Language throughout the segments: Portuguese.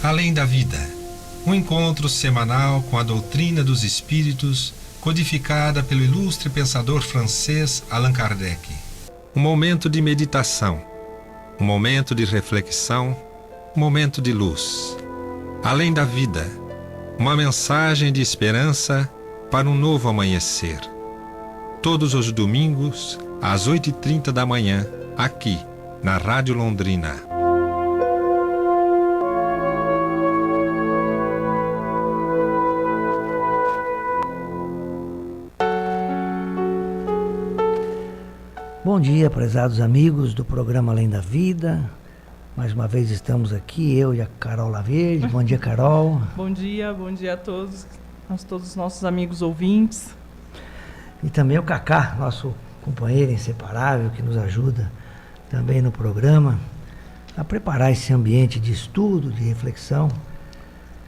Além da Vida, um encontro semanal com a doutrina dos espíritos, codificada pelo ilustre pensador francês Allan Kardec. Um momento de meditação, um momento de reflexão, um momento de luz. Além da Vida, uma mensagem de esperança para um novo amanhecer. Todos os domingos, às 8h30 da manhã, aqui, na Rádio Londrina. Bom dia, prezados amigos do programa Além da Vida. Mais uma vez estamos aqui, eu e a Carol Laverde. Bom dia, Carol. Bom dia a todos os nossos amigos ouvintes. E também o Cacá, nosso companheiro inseparável, que nos ajuda também no programa a preparar esse ambiente de estudo, de reflexão,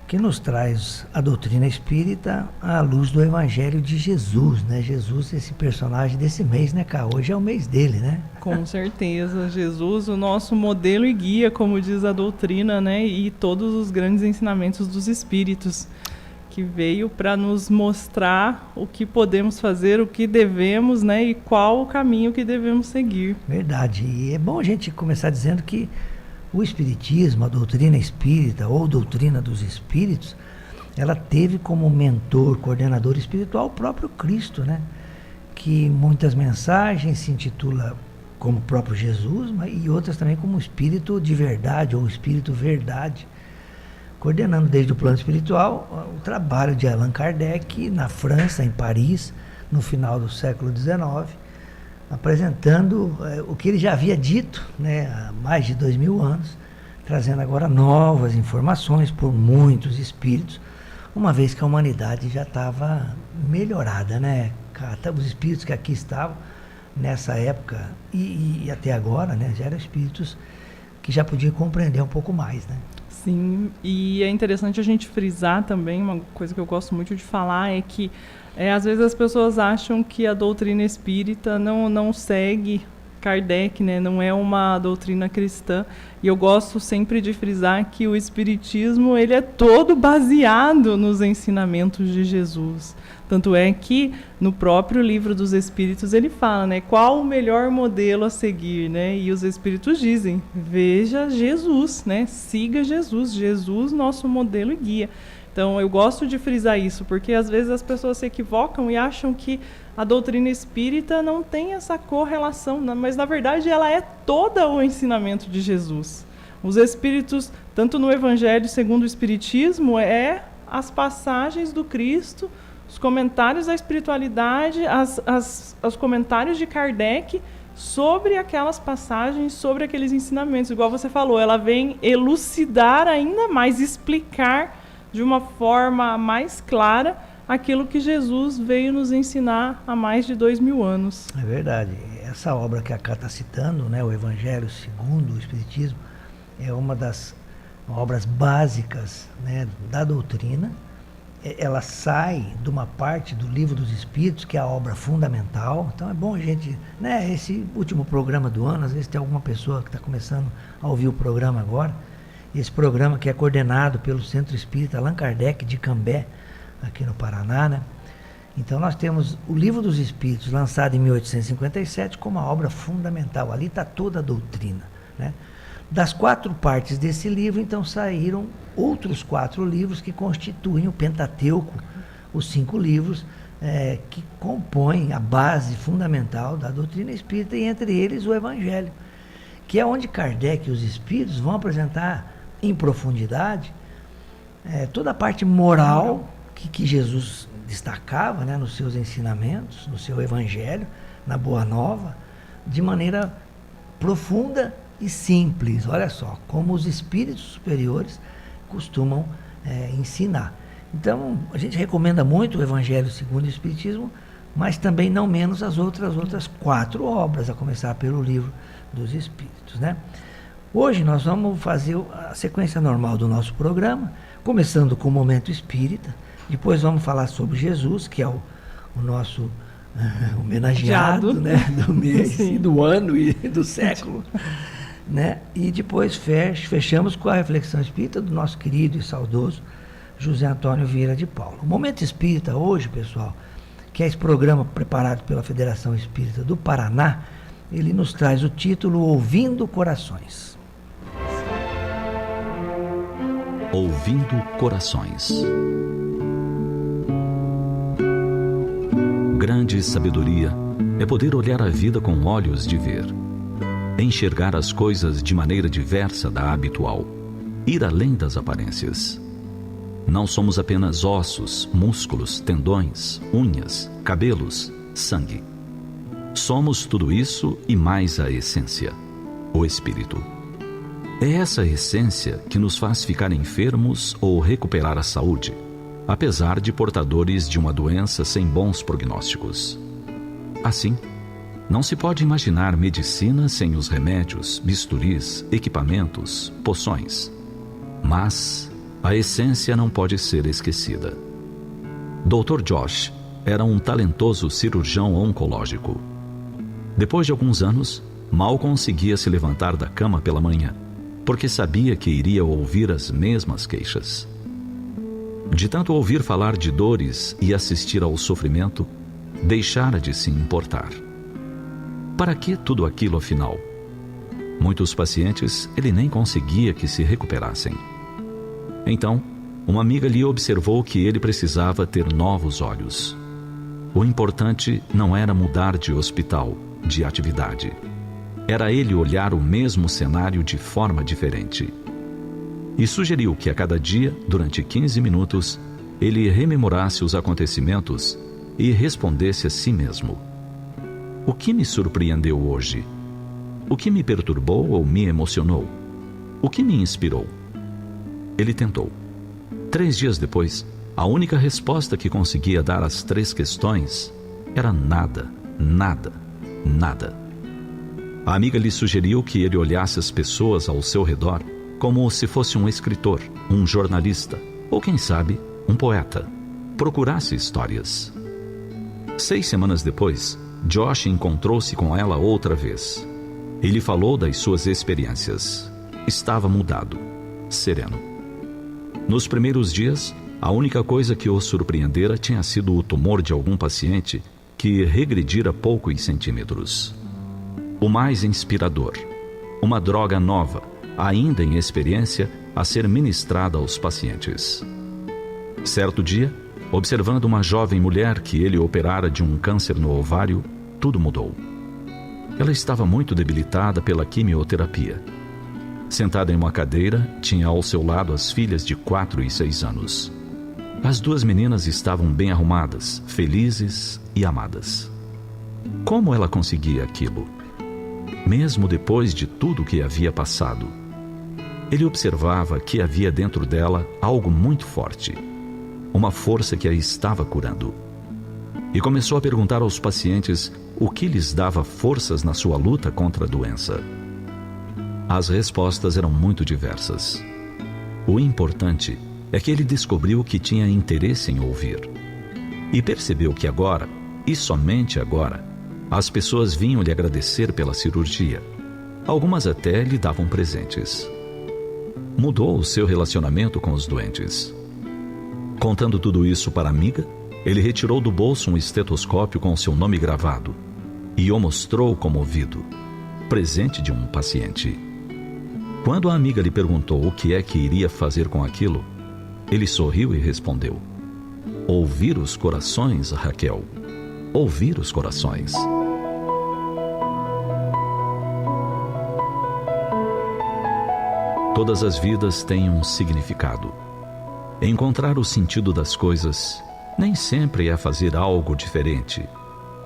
que nos traz a doutrina espírita à luz do Evangelho de Jesus, né? Jesus, esse personagem desse mês, né, Cá? Hoje é o mês dele, né? Com certeza, Jesus, o nosso modelo e guia, como diz a doutrina, né? E todos os grandes ensinamentos dos espíritos, que veio para nos mostrar o que podemos fazer, o que devemos, né? E qual o caminho que devemos seguir. Verdade. E é bom a gente começar dizendo que o Espiritismo, a doutrina espírita ou doutrina dos espíritos, ela teve como mentor, coordenador espiritual o próprio Cristo, né? Que muitas mensagens se intitula como o próprio Jesus, e outras também como Espírito de Verdade ou Espírito Verdade, coordenando desde o plano espiritual o trabalho de Allan Kardec na França, em Paris, no final do século XIX, apresentando o que ele já havia dito, né, há mais de 2000 anos, trazendo agora novas informações por muitos espíritos, uma vez que a humanidade já estava melhorada, né? Os espíritos que aqui estavam nessa época e até agora, né, já eram espíritos que já podiam compreender um pouco mais, né? Sim, e é interessante a gente frisar também, uma coisa que eu gosto muito de falar é que às vezes as pessoas acham que a doutrina espírita não segue Kardec, né? Não é uma doutrina cristã, e eu gosto sempre de frisar que o espiritismo ele é todo baseado nos ensinamentos de Jesus. Tanto é que no próprio livro dos Espíritos ele fala, né, qual o melhor modelo a seguir, né? E os Espíritos dizem, veja Jesus, né? Siga Jesus, Jesus nosso modelo e guia. Então eu gosto de frisar isso, porque às vezes as pessoas se equivocam e acham que a doutrina espírita não tem essa correlação, mas na verdade ela é todo o ensinamento de Jesus. Os Espíritos, tanto no Evangelho segundo o Espiritismo, as passagens do Cristo, os comentários da espiritualidade, os comentários de Kardec sobre aquelas passagens, sobre aqueles ensinamentos. Igual você falou, ela vem elucidar ainda mais, explicar de uma forma mais clara aquilo que Jesus veio nos ensinar há mais de 2000 anos. É verdade. Essa obra que a Cá está citando, né, o Evangelho segundo o Espiritismo, é uma das obras básicas, né, da doutrina. Ela sai de uma parte do Livro dos Espíritos, que é a obra fundamental. Então é bom a gente, né, esse último programa do ano, às vezes tem alguma pessoa que está começando a ouvir o programa agora, esse programa que é coordenado pelo Centro Espírita Allan Kardec de Cambé, aqui no Paraná, né? Então nós temos o Livro dos Espíritos, lançado em 1857, como a obra fundamental. Ali está toda a doutrina, né? Das 4 partes desse livro, então, saíram outros 4 livros que constituem o Pentateuco, os 5 livros que compõem a base fundamental da doutrina espírita, e entre eles o Evangelho, que é onde Kardec e os espíritos vão apresentar em profundidade toda a parte moral que Jesus destacava, né, nos seus ensinamentos, no seu Evangelho, na Boa Nova, de maneira profunda e simples. Olha só, como os espíritos superiores costumam ensinar. Então, a gente recomenda muito o Evangelho segundo o Espiritismo, mas também não menos as outras 4 obras, a começar pelo Livro dos Espíritos, né? Hoje nós vamos fazer a sequência normal do nosso programa, começando com o Momento Espírita, depois vamos falar sobre Jesus, que é o nosso homenageado, né, do mês, do ano e do século. né? E depois fechamos com a reflexão espírita do nosso querido e saudoso José Antônio Vieira de Paula. O Momento Espírita hoje, pessoal, que é esse programa preparado pela Federação Espírita do Paraná, ele nos traz o título Ouvindo Corações. Ouvindo Corações. Grande sabedoria é poder olhar a vida com olhos de ver, enxergar as coisas de maneira diversa da habitual, ir além das aparências. Não somos apenas ossos, músculos, tendões, unhas, cabelos, sangue. Somos tudo isso e mais a essência, o espírito. É essa essência que nos faz ficar enfermos ou recuperar a saúde, apesar de portadores de uma doença sem bons prognósticos. Assim, não se pode imaginar medicina sem os remédios, bisturis, equipamentos, poções. Mas a essência não pode ser esquecida. Dr. Josh era um talentoso cirurgião oncológico. Depois de alguns anos, mal conseguia se levantar da cama pela manhã, porque sabia que iria ouvir as mesmas queixas. De tanto ouvir falar de dores e assistir ao sofrimento, deixara de se importar. Para que tudo aquilo afinal? Muitos pacientes ele nem conseguia que se recuperassem. Então, uma amiga lhe observou que ele precisava ter novos olhos. O importante não era mudar de hospital, de atividade. Era ele olhar o mesmo cenário de forma diferente. E sugeriu que a cada dia, durante 15 minutos, ele rememorasse os acontecimentos e respondesse a si mesmo: o que me surpreendeu hoje? O que me perturbou ou me emocionou? O que me inspirou? Ele tentou. 3 dias depois, a única resposta que conseguia dar às 3 questões era nada, nada, nada. A amiga lhe sugeriu que ele olhasse as pessoas ao seu redor como se fosse um escritor, um jornalista, ou quem sabe, um poeta. Procurasse histórias. 6 semanas depois, Josh encontrou-se com ela outra vez. Ele falou das suas experiências. Estava mudado, sereno. Nos primeiros dias, a única coisa que o surpreendera tinha sido o tumor de algum paciente que regredira poucos centímetros. O mais inspirador, uma droga nova, ainda em experiência, a ser ministrada aos pacientes. Certo dia, observando uma jovem mulher que ele operara de um câncer no ovário, tudo mudou. Ela estava muito debilitada pela quimioterapia. Sentada em uma cadeira, tinha ao seu lado as filhas de 4 e 6 anos. As 2 meninas estavam bem arrumadas, felizes e amadas. Como ela conseguia aquilo? Mesmo depois de tudo que havia passado, ele observava que havia dentro dela algo muito forte, uma força que a estava curando. E começou a perguntar aos pacientes o que lhes dava forças na sua luta contra a doença. As respostas eram muito diversas. O importante é que ele descobriu que tinha interesse em ouvir. E percebeu que agora, e somente agora, as pessoas vinham lhe agradecer pela cirurgia. Algumas até lhe davam presentes. Mudou o seu relacionamento com os doentes. Contando tudo isso para a amiga, ele retirou do bolso um estetoscópio com seu nome gravado e o mostrou comovido, presente de um paciente. Quando a amiga lhe perguntou o que é que iria fazer com aquilo, ele sorriu e respondeu: ouvir os corações, Raquel. Ouvir os corações. Todas as vidas têm um significado. Encontrar o sentido das coisas nem sempre é fazer algo diferente.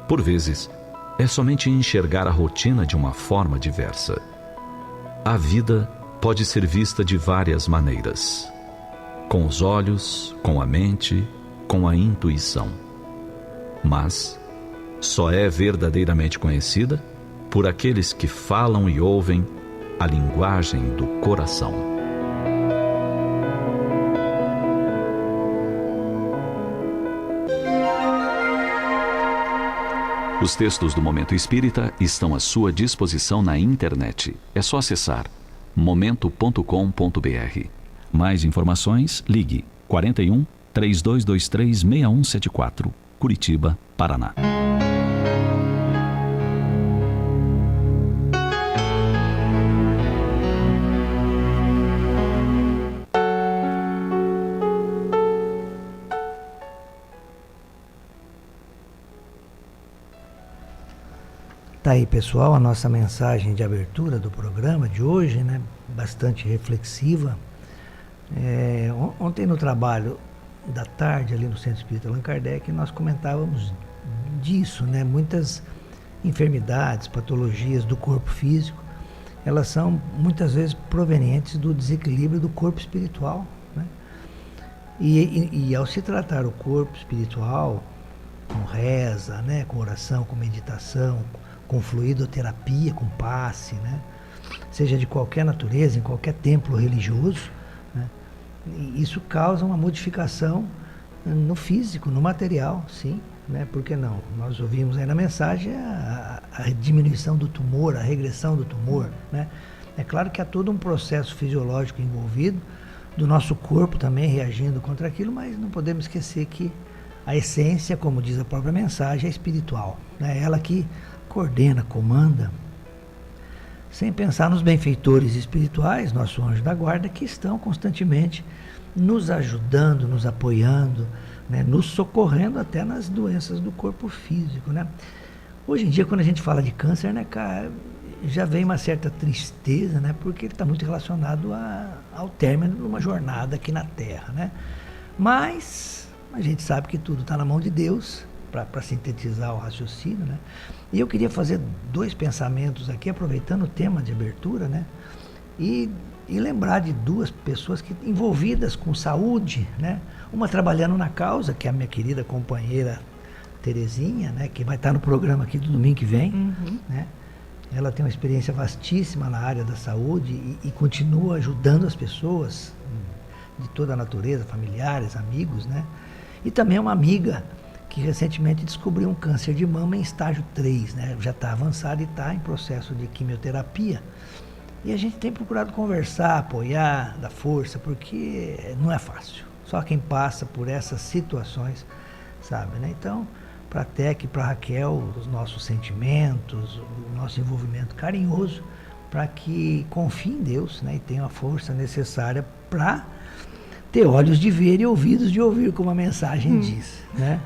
Por vezes, é somente enxergar a rotina de uma forma diversa. A vida pode ser vista de várias maneiras: com os olhos, com a mente, com a intuição. Mas só é verdadeiramente conhecida por aqueles que falam e ouvem a linguagem do coração. Os textos do Momento Espírita estão à sua disposição na internet. É só acessar momento.com.br. Mais informações, ligue 41 3223 6174, Curitiba, Paraná. Tá aí, pessoal, a nossa mensagem de abertura do programa de hoje, né? Bastante reflexiva. Ontem no trabalho da tarde ali no Centro Espírita Allan Kardec, nós comentávamos disso, né? Muitas enfermidades, patologias do corpo físico, elas são muitas vezes provenientes do desequilíbrio do corpo espiritual, né? E ao se tratar o corpo espiritual com reza, né? Com oração, com meditação, com fluidoterapia, com passe, né? Seja de qualquer natureza, em qualquer templo religioso, né? E isso causa uma modificação no físico, no material, sim, né? Por que não? Nós ouvimos aí na mensagem a diminuição do tumor, a regressão do tumor, né? É claro que há todo um processo fisiológico envolvido, do nosso corpo também reagindo contra aquilo, mas não podemos esquecer que a essência, como diz a própria mensagem, é espiritual, né? Ela que coordena, comanda, sem pensar nos benfeitores espirituais, nosso anjo da guarda, que estão constantemente nos ajudando, nos apoiando, né, nos socorrendo até nas doenças do corpo físico, né? Hoje em dia, quando a gente fala de câncer, né, cara, já vem uma certa tristeza, né, porque ele está muito relacionado ao término de uma jornada aqui na Terra, né? Mas a gente sabe que tudo está na mão de Deus, para sintetizar o raciocínio, né? E eu queria fazer 2 pensamentos aqui, aproveitando o tema de abertura, né? E lembrar de 2 pessoas envolvidas com saúde, né? Uma trabalhando na causa, que é a minha querida companheira Terezinha, né? Que vai estar no programa aqui do domingo que vem, né? Ela tem uma experiência vastíssima na área da saúde e continua ajudando as pessoas de toda a natureza, familiares, amigos, né? E também uma amiga que recentemente descobriu um câncer de mama em estágio 3, né? Já está avançado e está em processo de quimioterapia. E a gente tem procurado conversar, apoiar, dar força, porque não é fácil. Só quem passa por essas situações sabe, né? Então, para a Tec e para a Raquel, os nossos sentimentos, o nosso envolvimento carinhoso, para que confie em Deus, né? E tenha a força necessária para ter olhos de ver e ouvidos de ouvir, como a mensagem diz, né?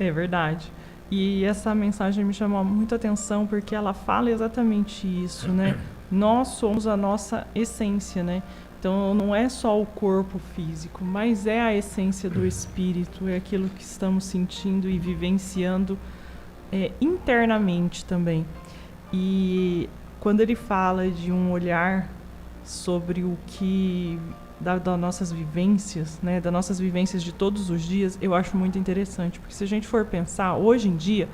É verdade. E essa mensagem me chamou muita atenção porque ela fala exatamente isso, né? Nós somos a nossa essência, né? Então não é só o corpo físico, mas é a essência do espírito, é aquilo que estamos sentindo e vivenciando internamente também. E quando ele fala de um olhar sobre o que das nossas vivências, né, das nossas vivências de todos os dias, eu acho muito interessante, porque se a gente for pensar, hoje em dia,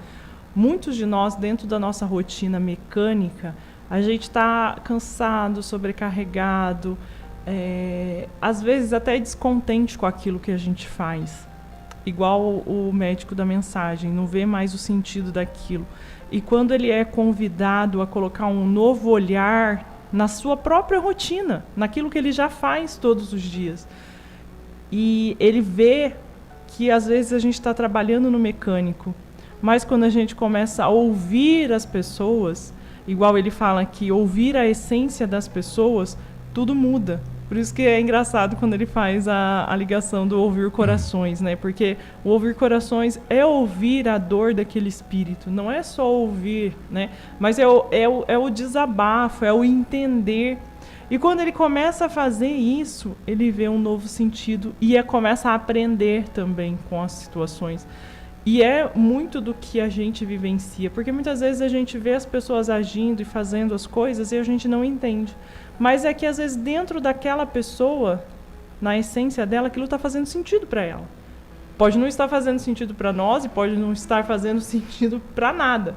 muitos de nós, dentro da nossa rotina mecânica, a gente está cansado, sobrecarregado, às vezes até descontente com aquilo que a gente faz. Igual o médico da mensagem, não vê mais o sentido daquilo. E quando ele é convidado a colocar um novo olhar na sua própria rotina, naquilo que ele já faz todos os dias. E ele vê que às vezes a gente está trabalhando no mecânico, mas quando a gente começa a ouvir as pessoas, igual ele fala que ouvir a essência das pessoas, tudo muda. Por isso que é engraçado quando ele faz a ligação do ouvir corações, né? Porque o ouvir corações é ouvir a dor daquele espírito, não é só ouvir, né? Mas é o desabafo, é o entender. E quando ele começa a fazer isso, ele vê um novo sentido e começa a aprender também com as situações. E é muito do que a gente vivencia, porque muitas vezes a gente vê as pessoas agindo e fazendo as coisas e a gente não entende. Mas é que às vezes dentro daquela pessoa, na essência dela, aquilo está fazendo sentido para ela. Pode não estar fazendo sentido para nós e pode não estar fazendo sentido para nada.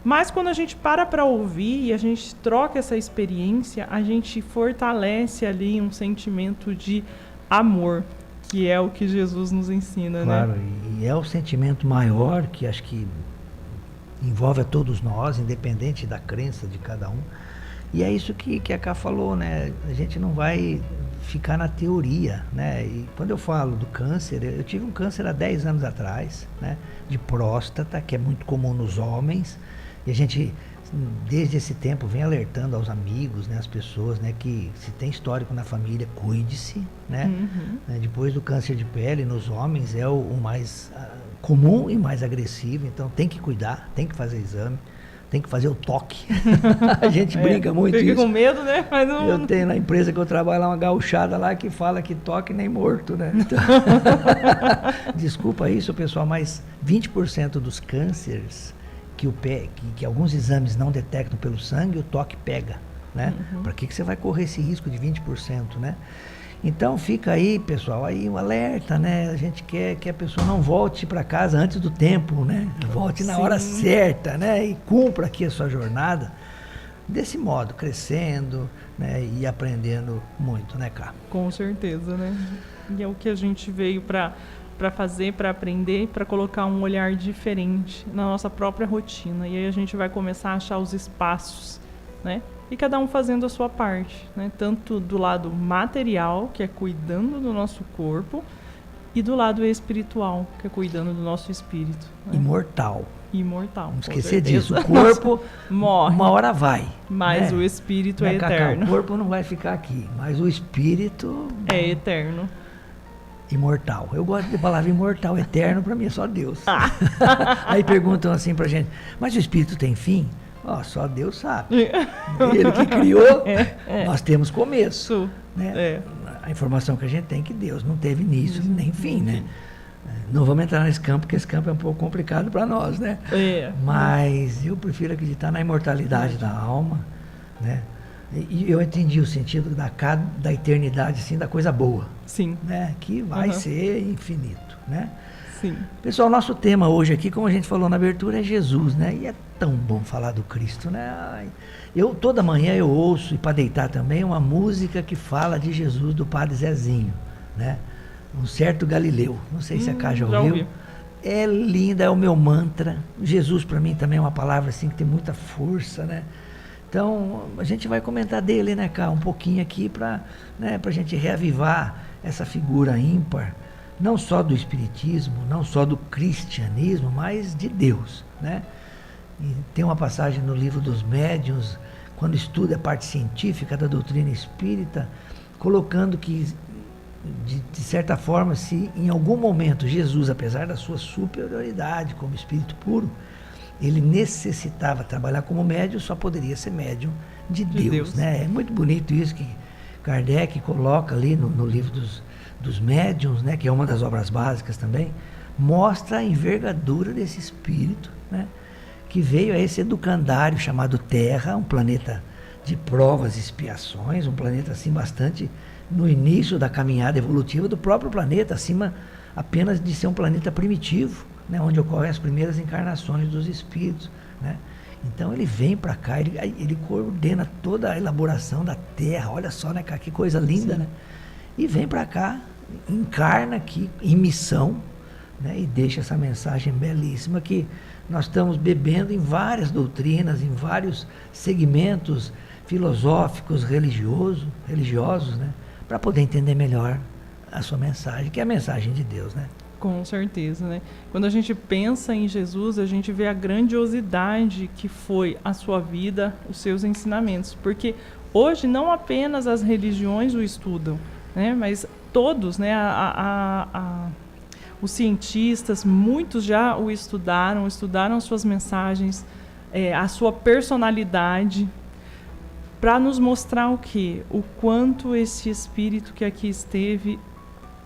Mas quando a gente para ouvir e a gente troca essa experiência, a gente fortalece ali um sentimento de amor, que é o que Jesus nos ensina, claro, né? E é o sentimento maior que acho que envolve a todos nós, independente da crença de cada um. E é isso que a Ká falou, né? A gente não vai ficar na teoria, né? E quando eu falo do câncer, eu tive um câncer há 10 anos atrás, né? De próstata, que é muito comum nos homens, e a gente, desde esse tempo, vem alertando aos amigos, né? As pessoas, né? Que se tem histórico na família, cuide-se, né? Depois do câncer de pele, nos homens, é o mais comum e mais agressivo, então tem que cuidar, tem que fazer exame. Tem que fazer o toque. A gente brinca muito fica isso. com medo, né? Mas não... Eu tenho na empresa que eu trabalho lá uma gauchada lá que fala que toque nem morto, né? Então... Desculpa isso, pessoal, mas 20% dos cânceres que alguns exames não detectam pelo sangue, o toque pega, né? Para que você vai correr esse risco de 20%, né? Então fica aí, pessoal, aí um alerta, né? A gente quer que a pessoa não volte para casa antes do tempo, né? Volte na hora certa, né? E cumpra aqui a sua jornada desse modo, crescendo, né? E aprendendo muito, né, Ká? Com certeza, né? E é o que a gente veio para fazer, para aprender, para colocar um olhar diferente na nossa própria rotina. E aí a gente vai começar a achar os espaços, né? E cada um fazendo a sua parte, né? Tanto do lado material, que é cuidando do nosso corpo, e do lado espiritual, que é cuidando do nosso espírito. Né? Imortal. Não esquecer disso. O corpo morre. Uma hora vai. Mas né? o espírito Né, é Cacá, eterno. O corpo não vai ficar aqui, mas o espírito... É eterno. Imortal. Eu gosto de palavra imortal, eterno, para mim é só Deus. Aí perguntam assim pra gente, mas o espírito tem fim? Só Deus sabe. Ele que criou, nós temos começo. Né? A informação que a gente tem é que Deus não teve início nem fim, né? Não vamos entrar nesse campo, porque esse campo é um pouco complicado para nós, né? Mas eu prefiro acreditar na imortalidade da alma, né? E eu entendi o sentido da eternidade, assim, da coisa boa. Sim. Né? Que vai ser infinito, né? Sim. Pessoal, nosso tema hoje aqui, como a gente falou na abertura, é Jesus, né? E é tão bom falar do Cristo, né? Toda manhã eu ouço, e para deitar também, uma música que fala de Jesus, do Padre Zezinho, né? Um certo Galileu. Não sei se a Ká já ouviu. É linda, é o meu mantra. Jesus para mim também é uma palavra assim que tem muita força, né? Então, a gente vai comentar dele, né, Ká? Um pouquinho aqui para a gente reavivar essa figura ímpar, não só do espiritismo, não só do cristianismo, mas de Deus, né? E tem uma passagem no livro dos Médiuns, quando estuda a parte científica da doutrina espírita, colocando que, de certa forma, se em algum momento Jesus, apesar da sua superioridade como espírito puro, ele necessitava trabalhar como médium, só poderia ser médium de Deus, né? É muito bonito isso que Kardec coloca ali no livro dos médiuns, né, que é uma das obras básicas também, mostra a envergadura desse espírito, né, que veio a esse educandário chamado Terra, um planeta de provas e expiações, um planeta assim bastante no início da caminhada evolutiva do próprio planeta, acima apenas de ser um planeta primitivo, né, onde ocorrem as primeiras encarnações dos espíritos, né. Então ele vem para cá, ele coordena toda a elaboração da Terra, olha só, né, cara, que coisa linda, né? E vem para cá, encarna aqui em missão, né, e deixa essa mensagem belíssima que nós estamos bebendo em várias doutrinas, em vários segmentos filosóficos, religiosos, né, para poder entender melhor a sua mensagem, que é a mensagem de Deus, né? Com certeza, né? Quando a gente pensa em Jesus, a gente vê a grandiosidade que foi a sua vida, os seus ensinamentos, porque hoje não apenas as religiões o estudam, né? Mas todos, né? Os cientistas, muitos já o estudaram suas mensagens, a sua personalidade, para nos mostrar o quê? O quanto esse espírito que aqui esteve,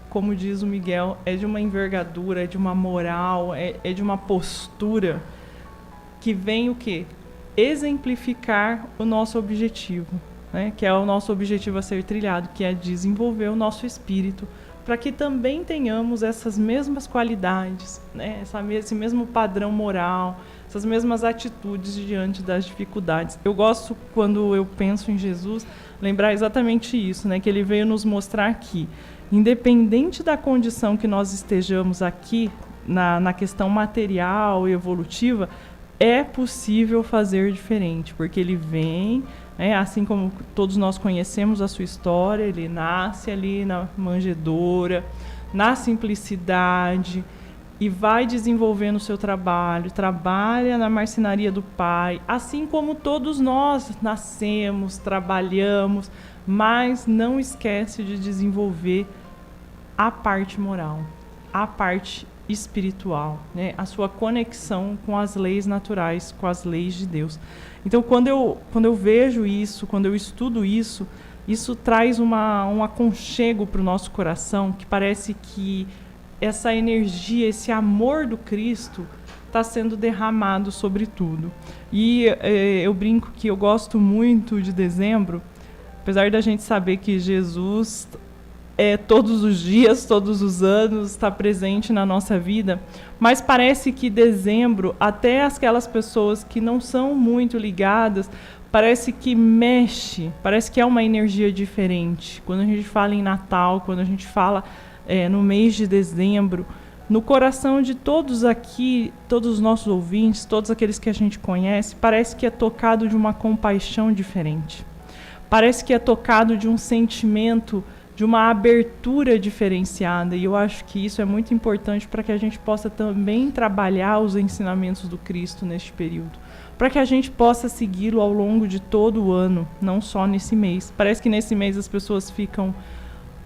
como diz o Miguel, é de uma envergadura, é de uma moral, é de uma postura que vem o quê? Exemplificar o nosso objetivo, né? Que é o nosso objetivo a ser trilhado, que é desenvolver o nosso espírito, para que também tenhamos essas mesmas qualidades, né? Esse mesmo padrão moral, essas mesmas atitudes diante das dificuldades. Eu gosto, quando eu penso em Jesus, lembrar exatamente isso, né? Que ele veio nos mostrar que, independente da condição que nós estejamos aqui, na questão material e evolutiva, é possível fazer diferente, porque ele vem, né, assim como todos nós conhecemos a sua história, ele nasce ali na manjedoura, na simplicidade, e vai desenvolvendo o seu trabalho, trabalha na marcenaria do Pai, assim como todos nós nascemos, trabalhamos, mas não esquece de desenvolver a parte moral, a parte espiritual, né? A sua conexão com as leis naturais, com as leis de Deus. Então, quando eu vejo isso, quando eu estudo isso, isso traz um aconchego para o nosso coração, que parece que essa energia, esse amor do Cristo está sendo derramado sobre tudo. E eu brinco que eu gosto muito de dezembro, apesar da gente saber que Jesus todos os dias, todos os anos, está presente na nossa vida, mas parece que dezembro, até aquelas pessoas que não são muito ligadas, parece que mexe, parece que é uma energia diferente. Quando a gente fala em Natal, quando a gente fala no mês de dezembro, no coração de todos aqui, todos os nossos ouvintes, todos aqueles que a gente conhece, parece que é tocado de uma compaixão diferente. Parece que é tocado de um sentimento, de uma abertura diferenciada, e eu acho que isso é muito importante para que a gente possa também trabalhar os ensinamentos do Cristo neste período, para que a gente possa segui-lo ao longo de todo o ano, não só nesse mês. Parece que nesse mês as pessoas ficam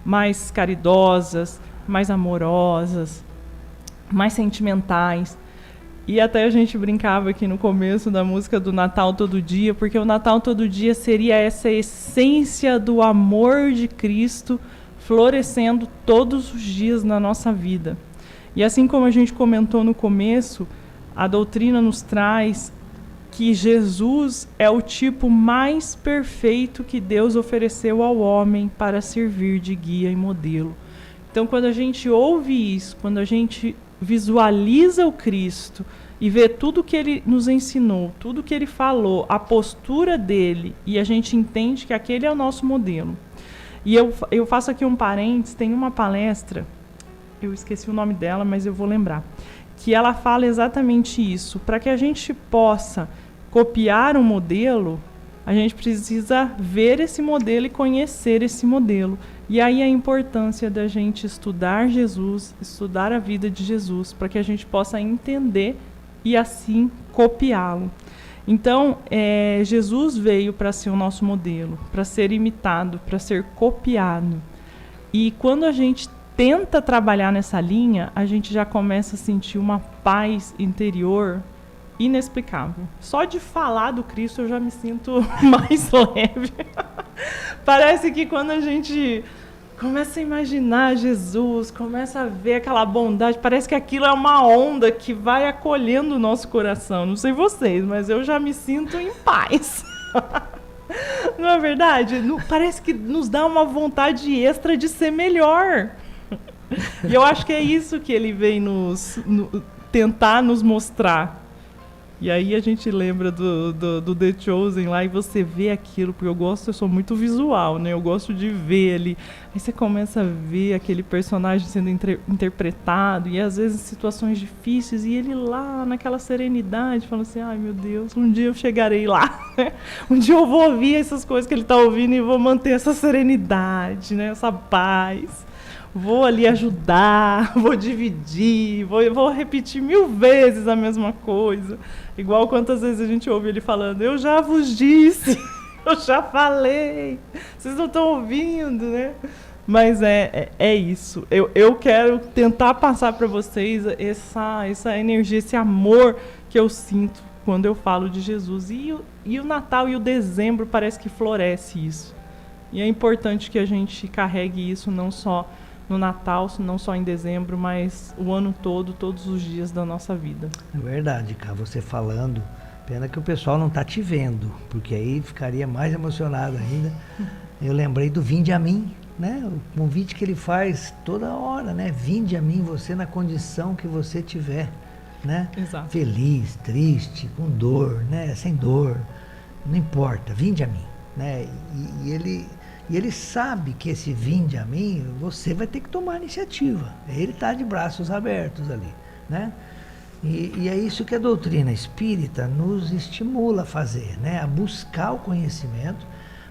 mais caridosas, mais amorosas, mais sentimentais. E até a gente brincava aqui no começo da música do Natal Todo Dia, porque o Natal Todo Dia seria essa essência do amor de Cristo florescendo todos os dias na nossa vida. E assim como a gente comentou no começo, a doutrina nos traz que Jesus é o tipo mais perfeito que Deus ofereceu ao homem para servir de guia e modelo. Então, quando a gente ouve isso, quando a gente visualiza o Cristo e vê tudo que ele nos ensinou, tudo que ele falou, a postura dele, e a gente entende que aquele é o nosso modelo. E eu faço aqui um parênteses, tem uma palestra, eu esqueci o nome dela, mas eu vou lembrar, que ela fala exatamente isso. Para que a gente possa copiar um modelo, a gente precisa ver esse modelo e conhecer esse modelo. E aí a importância da gente estudar Jesus, estudar a vida de Jesus, para que a gente possa entender e assim copiá-lo. Então, Jesus veio para ser o nosso modelo, para ser imitado, para ser copiado. E quando a gente tenta trabalhar nessa linha, a gente já começa a sentir uma paz interior inexplicável. Só de falar do Cristo eu já me sinto mais leve. Parece que quando a gente começa a imaginar Jesus, começa a ver aquela bondade, parece que aquilo é uma onda que vai acolhendo o nosso coração. Não sei vocês, mas eu já me sinto em paz. Não é verdade? Parece que nos dá uma vontade extra de ser melhor. E eu acho que é isso que ele vem tentar nos mostrar. E aí a gente lembra do The Chosen lá, e você vê aquilo, porque eu sou muito visual, né? Eu gosto de ver ali. Aí você começa a ver aquele personagem sendo interpretado, e às vezes em situações difíceis, e ele lá naquela serenidade, falando assim, ai meu Deus, um dia eu chegarei lá, né? Um dia eu vou ouvir essas coisas que ele está ouvindo e vou manter essa serenidade, né? Essa paz. Vou ali ajudar, vou dividir, vou repetir 1000 vezes a mesma coisa. Igual quantas vezes a gente ouve ele falando, eu já vos disse, eu já falei, vocês não estão ouvindo, né? Mas é isso. Eu quero tentar passar para vocês essa energia, esse amor que eu sinto quando eu falo de Jesus. E o Natal e o dezembro parece que floresce isso. E é importante que a gente carregue isso não só no Natal, não só em dezembro, mas o ano todo, todos os dias da nossa vida. É verdade, cara, você falando, pena que o pessoal não está te vendo, porque aí ficaria mais emocionado ainda. Eu lembrei do Vinde a mim, né? O convite que ele faz toda hora, né? Vinde a mim, você na condição que você tiver, né? Exato. Feliz, triste, com dor, né? Sem dor, não importa, vinde a mim, né? E ele sabe que esse vinde a mim, você vai ter que tomar iniciativa. Ele está de braços abertos ali, né? E é isso que a doutrina espírita nos estimula a fazer, né? A buscar o conhecimento,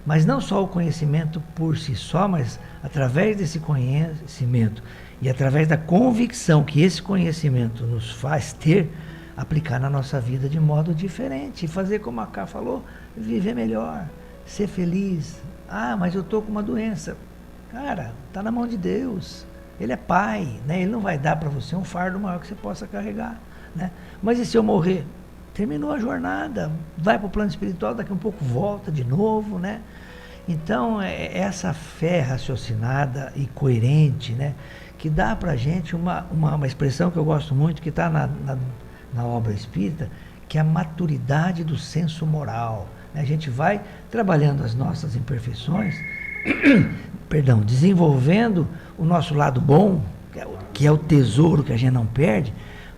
mas não só o conhecimento por si só, mas através desse conhecimento e através da convicção que esse conhecimento nos faz ter, aplicar na nossa vida de modo diferente, fazer como a Cá falou, viver melhor, ser feliz. Ah, mas eu estou com uma doença. Cara, está na mão de Deus. Ele é pai, né? Ele não vai dar para você um fardo maior que você possa carregar, né? Mas e se eu morrer? Terminou a jornada, vai para o plano espiritual, daqui a um pouco volta de novo, né? Então, essa fé raciocinada e coerente, né? Que dá para a gente uma expressão que eu gosto muito, que está na obra espírita, que é a maturidade do senso moral. A gente vai trabalhando as nossas imperfeições, perdão, desenvolvendo o nosso lado bom, que é o tesouro que a gente não perde,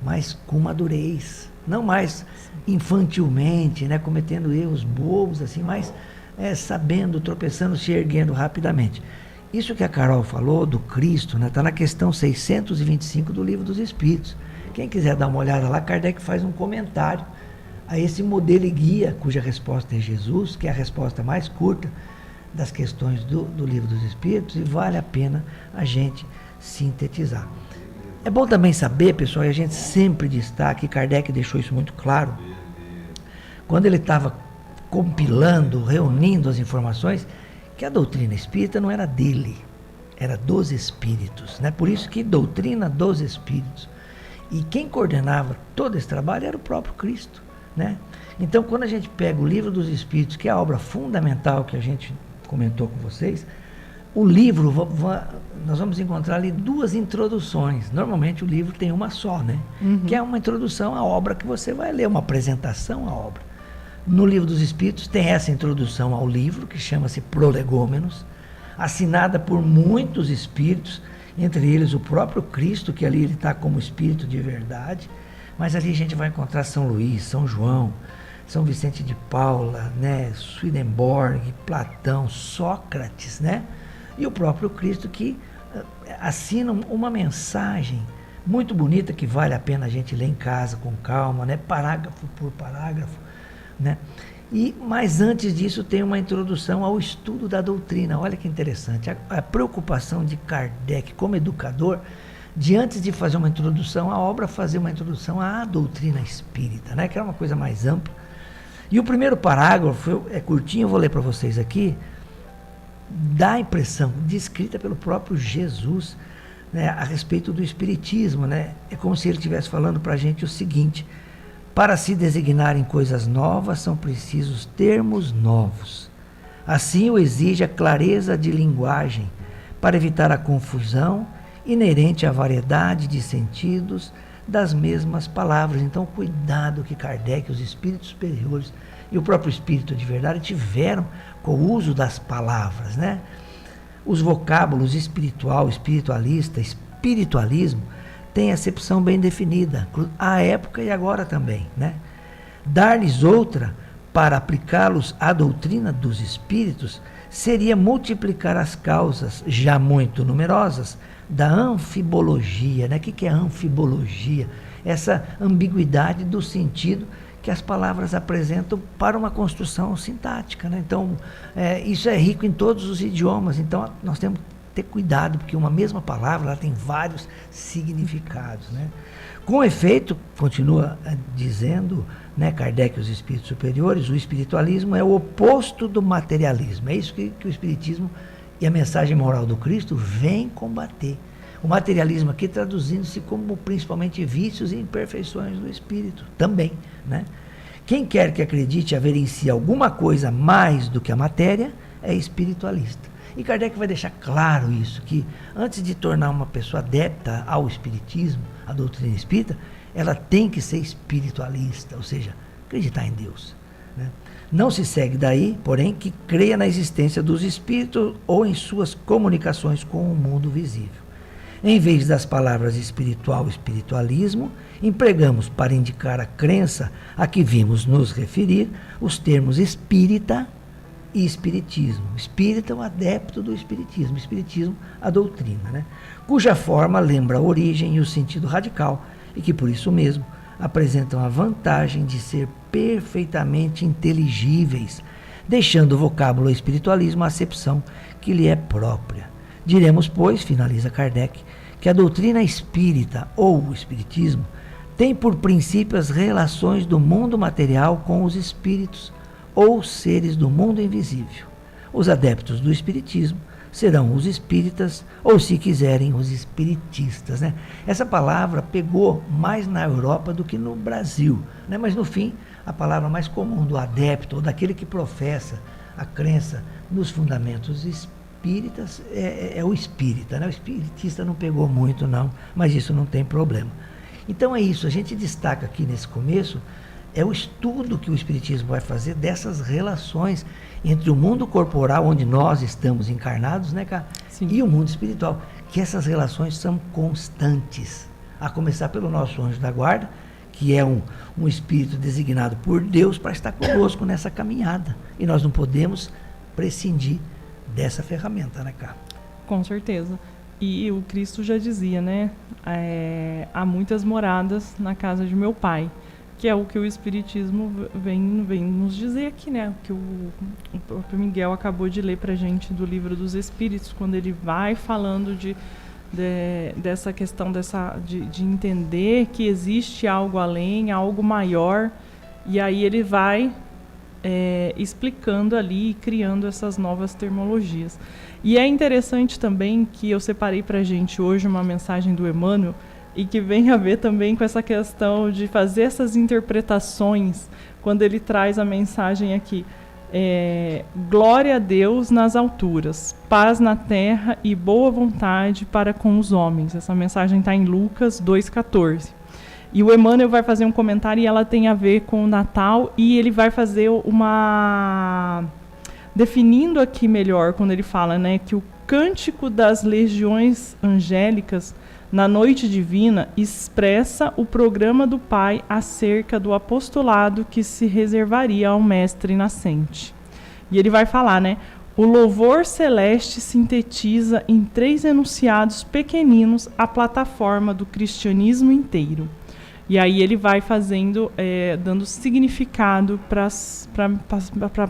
mas com madurez, não mais infantilmente, né, cometendo erros bobos, assim, mas sabendo, tropeçando, se erguendo rapidamente. Isso que a Carol falou do Cristo, né, está na questão 625 do Livro dos Espíritos. Quem quiser dar uma olhada lá, Kardec faz um comentário a esse modelo e guia, cuja resposta é Jesus, que é a resposta mais curta das questões do Livro dos Espíritos, e vale a pena a gente sintetizar. É bom também saber, pessoal, e a gente sempre destaca, e Kardec deixou isso muito claro, quando ele estava compilando, reunindo as informações, que a doutrina espírita não era dele, era dos espíritos, né? Por isso que doutrina dos espíritos. E quem coordenava todo esse trabalho era o próprio Cristo, né? Então, quando a gente pega o Livro dos Espíritos, que é a obra fundamental que a gente comentou com vocês, o livro, nós vamos encontrar ali 2 introduções. Normalmente o livro tem uma só, né? Que é uma introdução à obra que você vai ler, uma apresentação à obra. No Livro dos Espíritos tem essa introdução ao livro, que chama-se Prolegômenos, assinada por muitos espíritos, entre eles o próprio Cristo, que ali ele está como espírito de verdade, mas ali a gente vai encontrar São Luís, São João, São Vicente de Paula, né, Swedenborg, Platão, Sócrates, né, e o próprio Cristo, que assina uma mensagem muito bonita que vale a pena a gente ler em casa com calma, né, parágrafo por parágrafo, né. Mas antes disso tem uma introdução ao estudo da doutrina. Olha que interessante, a preocupação de Kardec como educador, de antes de fazer uma introdução à obra, fazer uma introdução à doutrina espírita, né, que era uma coisa mais ampla. E o primeiro parágrafo é curtinho, eu vou ler para vocês aqui, dá a impressão, descrita pelo próprio Jesus, né, a respeito do espiritismo, né, é como se ele estivesse falando para a gente o seguinte: para se designarem coisas novas, são precisos termos novos. Assim o exige a clareza de linguagem, para evitar a confusão inerente à variedade de sentidos das mesmas palavras. Então, cuidado que Kardec, os espíritos superiores e o próprio espírito de verdade tiveram com o uso das palavras, né? Os vocábulos espiritual, espiritualista, espiritualismo, tem acepção bem definida, à época e agora também, né? Dar-lhes outra, para aplicá-los à doutrina dos espíritos, seria multiplicar as causas, já muito numerosas, da anfibologia, né? O que é anfibologia? Essa ambiguidade do sentido que as palavras apresentam para uma construção sintática, né? Então, isso é rico em todos os idiomas, então nós temos ter cuidado, porque uma mesma palavra ela tem vários significados, né? Com efeito, continua dizendo, né, Kardec e os espíritos superiores, o espiritualismo é o oposto do materialismo. É isso que o espiritismo e a mensagem moral do Cristo vem combater. O materialismo aqui traduzindo-se como principalmente vícios e imperfeições do espírito também, né? Quem quer que acredite haver em si alguma coisa mais do que a matéria é espiritualista. E Kardec vai deixar claro isso, que antes de tornar uma pessoa adepta ao espiritismo, à doutrina espírita, ela tem que ser espiritualista, ou seja, acreditar em Deus, né? Não se segue daí, porém, que creia na existência dos espíritos ou em suas comunicações com o mundo visível. Em vez das palavras espiritual e espiritualismo, empregamos para indicar a crença a que vimos nos referir os termos espírita e espiritismo. Espírita é o adepto do espiritismo, espiritismo a doutrina, né? Cuja forma lembra a origem e o sentido radical, e que por isso mesmo apresentam a vantagem de ser perfeitamente inteligíveis, deixando o vocábulo espiritualismo a acepção que lhe é própria. Diremos, pois, finaliza Kardec, que a doutrina espírita ou o espiritismo tem por princípio as relações do mundo material com os espíritos ou seres do mundo invisível. Os adeptos do espiritismo serão os espíritas, ou, se quiserem, os espiritistas, né? Essa palavra pegou mais na Europa do que no Brasil, né? Mas, no fim, a palavra mais comum do adepto, ou daquele que professa a crença nos fundamentos espíritas, é o espírita, né? O espiritista não pegou muito, não, mas isso não tem problema. Então é isso, a gente destaca aqui nesse começo, é o estudo que o espiritismo vai fazer dessas relações entre o mundo corporal, onde nós estamos encarnados, né, cara? Sim. E o mundo espiritual, que essas relações são constantes, a começar pelo nosso anjo da guarda, que é um espírito designado por Deus para estar conosco nessa caminhada, e nós não podemos prescindir dessa ferramenta, né, cara? Com certeza. E o Cristo já dizia, né? Há muitas moradas na casa de meu Pai, que é o que o Espiritismo vem nos dizer aqui, né? Que o próprio Miguel acabou de ler pra gente do Livro dos Espíritos, quando ele vai falando dessa questão de entender que existe algo além, algo maior, e aí ele vai explicando ali e criando essas novas terminologias. E é interessante também que eu separei pra gente hoje uma mensagem do Emmanuel, e que vem a ver também com essa questão de fazer essas interpretações, quando ele traz a mensagem aqui. Glória a Deus nas alturas, paz na terra e boa vontade para com os homens. Essa mensagem está em Lucas 2,14. E o Emmanuel vai fazer um comentário e ela tem a ver com o Natal, e ele vai fazer definindo aqui melhor, quando ele fala, né, que o cântico das legiões angélicas na noite divina expressa o programa do Pai acerca do apostolado que se reservaria ao mestre nascente. E ele vai falar, né? O louvor celeste sintetiza em 3 enunciados pequeninos a plataforma do cristianismo inteiro. E aí ele vai fazendo, dando significado para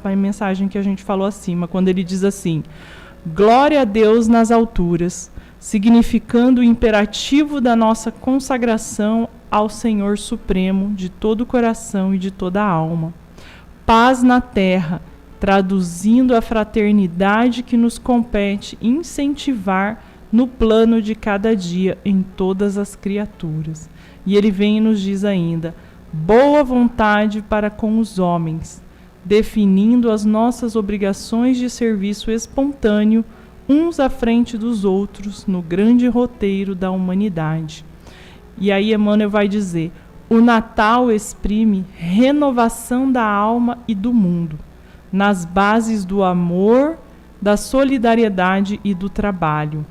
a mensagem que a gente falou acima, quando ele diz assim: glória a Deus nas alturas, significando o imperativo da nossa consagração ao Senhor Supremo de todo o coração e de toda a alma. Paz na terra, traduzindo a fraternidade que nos compete incentivar no plano de cada dia em todas as criaturas. E ele vem e nos diz ainda: boa vontade para com os homens, definindo as nossas obrigações de serviço espontâneo uns à frente dos outros no grande roteiro da humanidade. E aí Emmanuel vai dizer: o Natal exprime renovação da alma e do mundo, nas bases do amor, da solidariedade e do trabalho.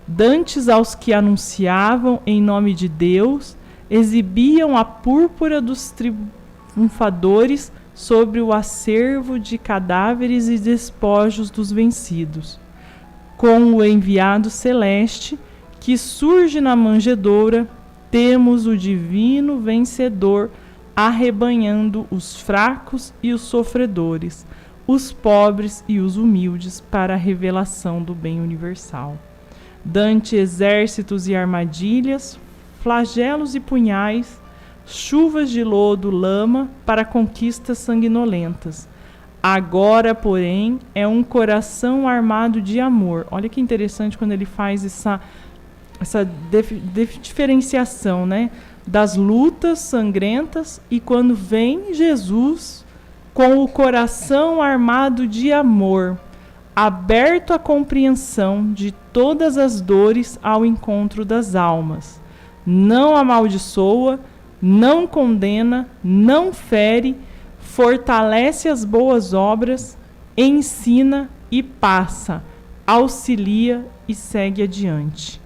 Dantes aos que anunciavam em nome de Deus, exibiam a púrpura dos triunfadores sobre o acervo de cadáveres e despojos dos vencidos. Com o enviado celeste que surge na manjedoura, temos o divino vencedor arrebanhando os fracos e os sofredores, os pobres e os humildes para a revelação do bem universal. Dante exércitos e armadilhas, flagelos e punhais, chuvas de lodo, lama para conquistas sanguinolentas. Agora, porém, é um coração armado de amor. Olha que interessante quando ele faz essa diferenciação, né, das lutas sangrentas, e quando vem Jesus com o coração armado de amor, aberto à compreensão de todas as dores ao encontro das almas. Não amaldiçoa, não condena, não fere, fortalece as boas obras, ensina e passa, auxilia e segue adiante.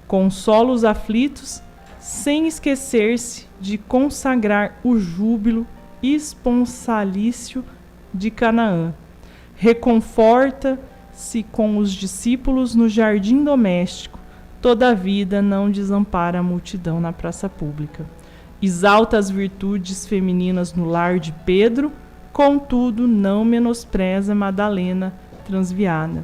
Consola os aflitos, sem esquecer-se de consagrar o júbilo esponsalício de Canaã. Reconforta-se com os discípulos no jardim doméstico, toda a vida não desampara a multidão na praça pública. exalta as virtudes femininas no lar de Pedro, contudo não menospreza Madalena transviada.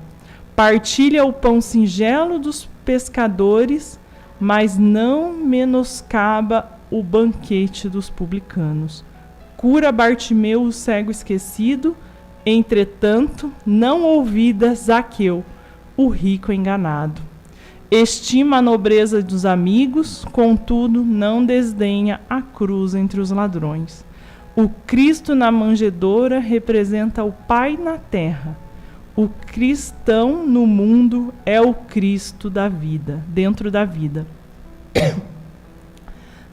Partilha o pão singelo dos pescadores, mas não menoscaba o banquete dos publicanos. Cura Bartimeu, o cego esquecido, entretanto não ouvida Zaqueu, o rico enganado. Estima a nobreza dos amigos, contudo não desdenha a cruz entre os ladrões. O Cristo na manjedoura representa o Pai na terra. O cristão no mundo é o Cristo da vida, dentro da vida.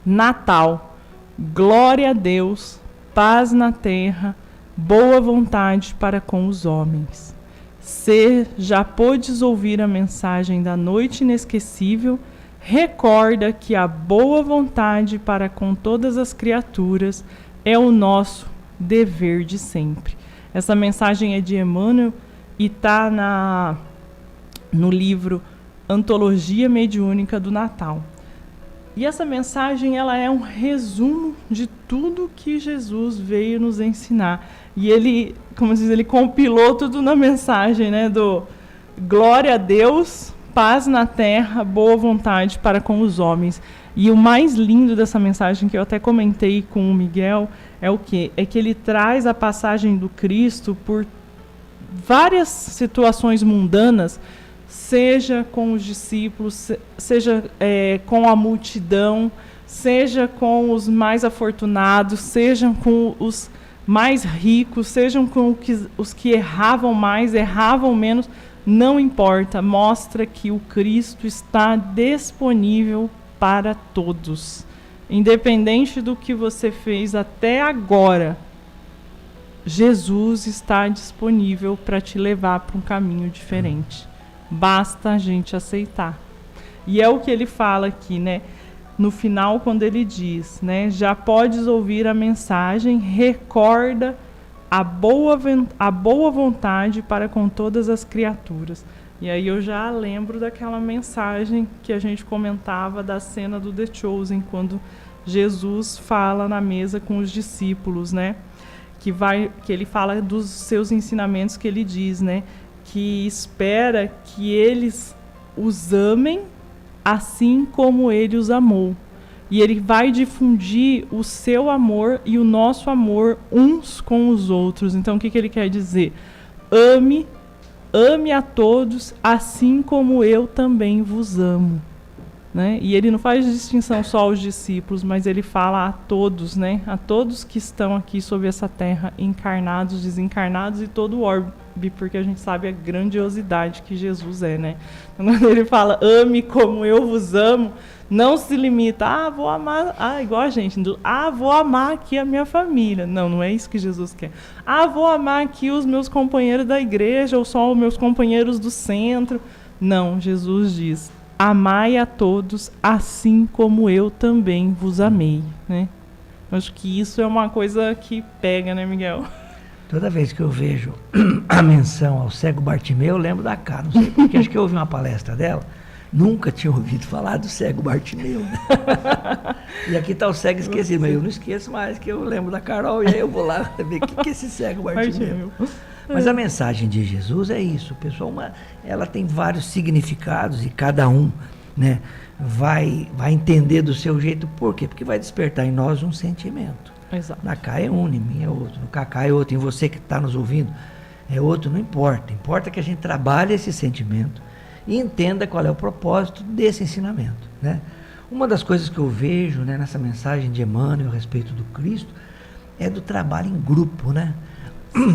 Natal, glória a Deus, paz na terra, boa vontade para com os homens. Se já podes ouvir a mensagem da noite inesquecível, recorda que a boa vontade para com todas as criaturas é o nosso dever de sempre. Essa mensagem é de Emmanuel e está no livro Antologia Mediúnica do Natal. E essa mensagem ela é um resumo de tudo que Jesus veio nos ensinar. E ele, como se diz, ele compilou tudo na mensagem, né, do glória a Deus, paz na terra, boa vontade para com os homens. E o mais lindo dessa mensagem, que eu até comentei com o Miguel, é o quê? É que ele traz a passagem do Cristo por várias situações mundanas, seja com os discípulos, seja com a multidão, seja com os mais afortunados, sejam com os mais ricos, sejam com os que erravam mais, erravam menos, não importa, mostra que o Cristo está disponível para todos. Independente do que você fez até agora, Jesus está disponível para te levar para um caminho diferente. Basta a gente aceitar. E é o que ele fala aqui, né? No final, quando ele diz, né? Já podes ouvir a mensagem, recorda a boa vontade para com todas as criaturas. E aí eu já lembro daquela mensagem que a gente comentava da cena do The Chosen, quando Jesus fala na mesa com os discípulos, né? Que ele fala dos seus ensinamentos, que ele diz, né? Que espera que eles os amem assim como ele os amou. E ele vai difundir o seu amor e o nosso amor uns com os outros. Então, o que ele quer dizer? Ame a todos assim como eu também vos amo. Né? E ele não faz distinção só aos discípulos, mas ele fala a todos, né? A todos que estão aqui sobre essa terra, encarnados, desencarnados e todo o orbe, porque a gente sabe a grandiosidade que Jesus é, né? Então, quando ele fala, ame como eu vos amo, não se limita, vou amar, igual a gente, vou amar aqui a minha família. Não, não é isso que Jesus quer. Vou amar aqui os meus companheiros da igreja, ou só os meus companheiros do centro. Não, Jesus diz, amai a todos assim como eu também vos amei, né? Acho que isso é uma coisa que pega, né, Miguel? Toda vez que eu vejo a menção ao cego Bartimeu, eu lembro da cara. Não sei porque, acho que eu ouvi uma palestra dela, nunca tinha ouvido falar do cego Bartimeu. Né? E aqui está o cego esquecido, mas eu não esqueço mais, que eu lembro da Carol, e aí eu vou lá ver o que é esse cego Bartimeu. Mas a mensagem de Jesus é isso, pessoal, ela tem vários significados e cada um, né, vai entender do seu jeito. Por quê? Porque vai despertar em nós um sentimento. Exato. Na Cá é um, em mim é outro, no Cacá é outro, em você que está nos ouvindo é outro, não importa. Importa que a gente trabalhe esse sentimento e entenda qual é o propósito desse ensinamento, né? Uma das coisas que eu vejo, né, nessa mensagem de Emmanuel a respeito do Cristo é do trabalho em grupo, né?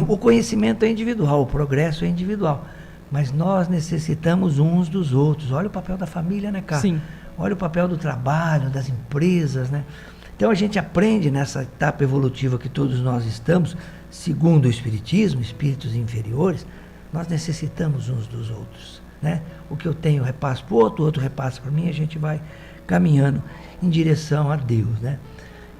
O conhecimento é individual, o progresso é individual, mas nós necessitamos uns dos outros. Olha o papel da família, né, Cá? Sim. Olha o papel do trabalho, das empresas, né? Então a gente aprende nessa etapa evolutiva que todos nós estamos, segundo o Espiritismo, espíritos inferiores, nós necessitamos uns dos outros, né? O que eu tenho eu repasso para o outro repassa para mim, a gente vai caminhando em direção a Deus, né?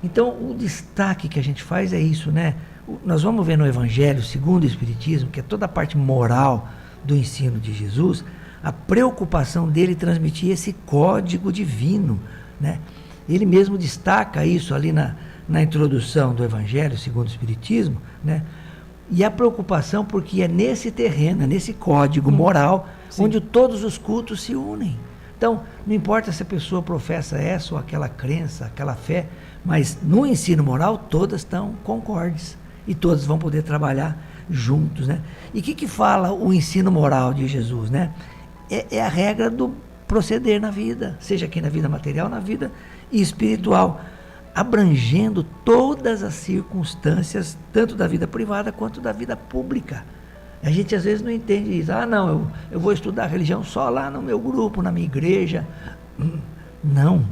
Então o destaque que a gente faz é isso, né? Nós vamos ver no Evangelho, segundo o Espiritismo, que é toda a parte moral do ensino de Jesus, a preocupação dele transmitir esse código divino, né? Ele mesmo destaca isso ali na introdução do Evangelho segundo o Espiritismo, né? E a preocupação porque é nesse terreno, é nesse código moral, onde todos os cultos se unem. Então, não importa se a pessoa professa essa ou aquela crença, aquela fé, mas no ensino moral todas estão concordes e todas vão poder trabalhar juntos, né? E o que fala o ensino moral de Jesus, né? É a regra do proceder na vida, seja aqui na vida material, na vida espiritual, abrangendo todas as circunstâncias, tanto da vida privada quanto da vida pública. A gente às vezes não entende isso. Não, eu vou estudar religião só lá no meu grupo, na minha igreja. Não,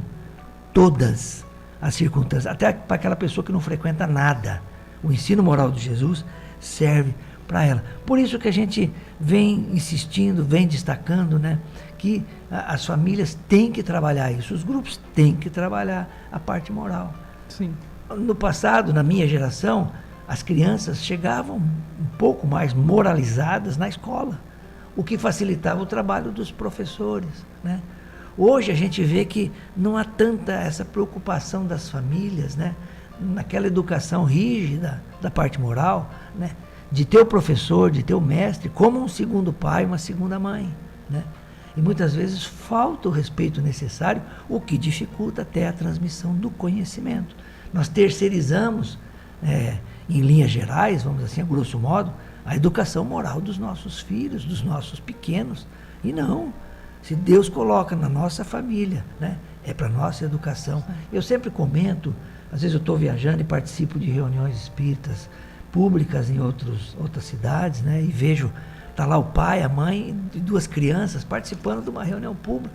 todas as circunstâncias, até para aquela pessoa que não frequenta nada. O ensino moral de Jesus serve para ela. Por isso que a gente vem insistindo, vem destacando, né, que as famílias têm que trabalhar isso, os grupos têm que trabalhar a parte moral. Sim. No passado, na minha geração, as crianças chegavam um pouco mais moralizadas na escola, o que facilitava o trabalho dos professores, né? Hoje a gente vê que não há tanta essa preocupação das famílias, né, naquela educação rígida da parte moral, né, de ter o professor, de ter o mestre como um segundo pai, uma segunda mãe, né? E muitas vezes falta o respeito necessário, o que dificulta até a transmissão do conhecimento. Nós terceirizamos, em linhas gerais, vamos assim, a grosso modo, a educação moral dos nossos filhos, dos nossos pequenos. E não, se Deus coloca na nossa família, né, é para a nossa educação. Eu sempre comento, às vezes eu estou viajando e participo de reuniões espíritas públicas em outras cidades, né, e vejo, está lá o pai, a mãe e 2 crianças participando de uma reunião pública.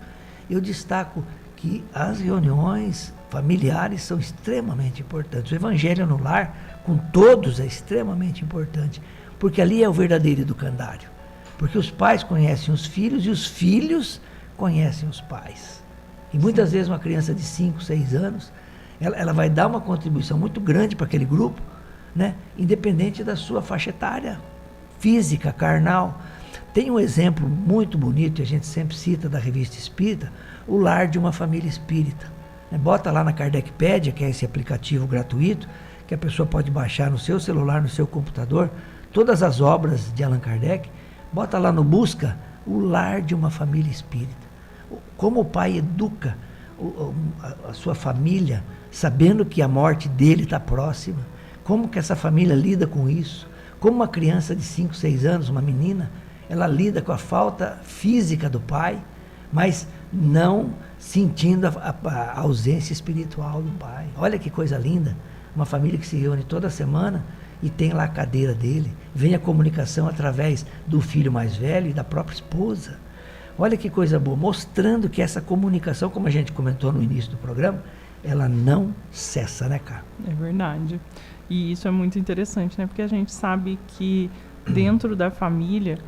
Eu destaco que as reuniões familiares são extremamente importantes. O Evangelho no lar, com todos, é extremamente importante, porque ali é o verdadeiro educandário. Porque os pais conhecem os filhos e os filhos conhecem os pais. E muitas vezes uma criança de 5, 6 anos, ela vai dar uma contribuição muito grande para aquele grupo, né, independente da sua faixa etária, física, carnal. Tem um exemplo muito bonito, e a gente sempre cita da Revista Espírita, o lar de uma família espírita. Bota lá na Kardecpédia, que é esse aplicativo gratuito, que a pessoa pode baixar no seu celular, no seu computador, todas as obras de Allan Kardec, bota lá no busca, o lar de uma família espírita. Como o pai educa a sua família, sabendo que a morte dele está próxima, como que essa família lida com isso, como uma criança de 5, 6 anos, uma menina, ela lida com a falta física do pai, mas não sentindo a ausência espiritual do pai. Olha que coisa linda, uma família que se reúne toda semana e tem lá a cadeira dele, vem a comunicação através do filho mais velho e da própria esposa. Olha que coisa boa, mostrando que essa comunicação, como a gente comentou no início do programa, ela não cessa, né, cara? É verdade. E isso é muito interessante, né? Porque a gente sabe que dentro da família,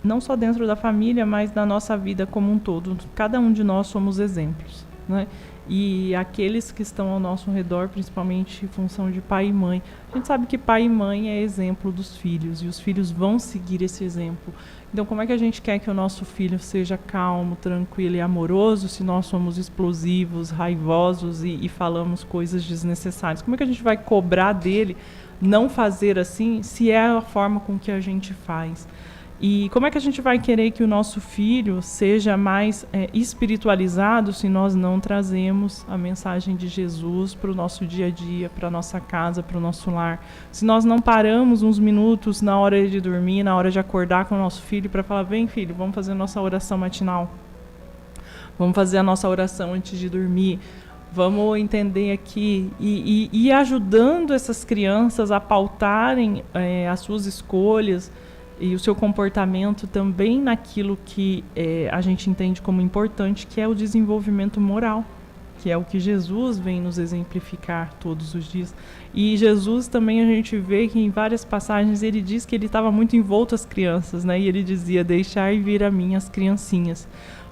não só dentro da família, mas da nossa vida como um todo, cada um de nós somos exemplos, né? E aqueles que estão ao nosso redor, principalmente em função de pai e mãe, a gente sabe que pai e mãe é exemplo dos filhos, e os filhos vão seguir esse exemplo. Então, como é que a gente quer que o nosso filho seja calmo, tranquilo e amoroso se nós somos explosivos, raivosos e falamos coisas desnecessárias? Como é que a gente vai cobrar dele não fazer assim, se é a forma com que a gente faz? E como é que a gente vai querer que o nosso filho seja mais espiritualizado se nós não trazemos a mensagem de Jesus para o nosso dia a dia, para a nossa casa, para o nosso lar? Se nós não paramos uns minutos na hora de dormir, na hora de acordar com o nosso filho para falar, vem filho, vamos fazer a nossa oração matinal. Vamos fazer a nossa oração antes de dormir. Vamos entender aqui e ajudando essas crianças a pautarem as suas escolhas e o seu comportamento também naquilo que a gente entende como importante, que é o desenvolvimento moral, que é o que Jesus vem nos exemplificar todos os dias. E Jesus também, a gente vê que em várias passagens ele diz que ele estava muito envolto às crianças, né? E ele dizia, deixai vir a mim as criancinhas,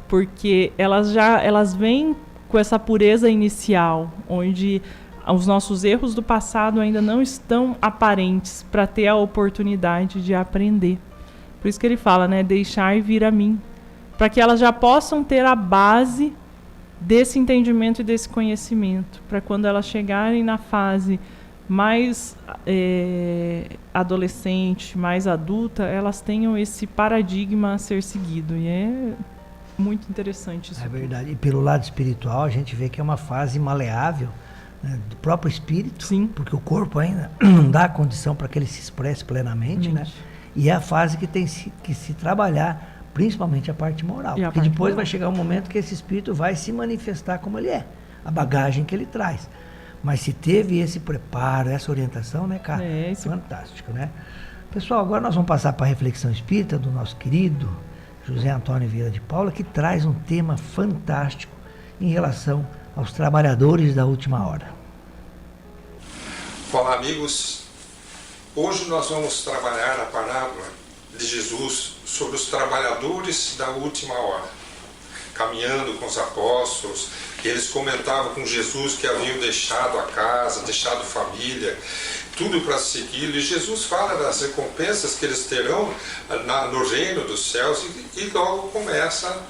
porque elas vêm com essa pureza inicial, onde os nossos erros do passado ainda não estão aparentes para ter a oportunidade de aprender. Por isso que ele fala, né, deixar vir a mim, para que elas já possam ter a base desse entendimento e desse conhecimento, para quando elas chegarem na fase mais adolescente, mais adulta, elas tenham esse paradigma a ser seguido. E é muito interessante isso. É verdade. E pelo lado espiritual, a gente vê que é uma fase maleável, né, do próprio espírito. Sim. Porque o corpo ainda não dá condição para que ele se expresse plenamente, né? E é a fase que tem que se trabalhar, principalmente a parte moral. Porque depois vai chegar um momento que esse espírito vai se manifestar como ele é, a bagagem que ele traz. Mas se teve esse preparo, essa orientação, né, cara? Fantástico, né? Pessoal, agora nós vamos passar para a reflexão espírita do nosso querido José Antônio Vieira de Paula, que traz um tema fantástico em relação aos trabalhadores da última hora. Olá, amigos. Hoje nós vamos trabalhar a parábola de Jesus sobre os trabalhadores da última hora. Caminhando com os apóstolos, eles comentavam com Jesus que haviam deixado a casa, deixado família, tudo para segui-lo. E Jesus fala das recompensas que eles terão no reino dos céus e logo começa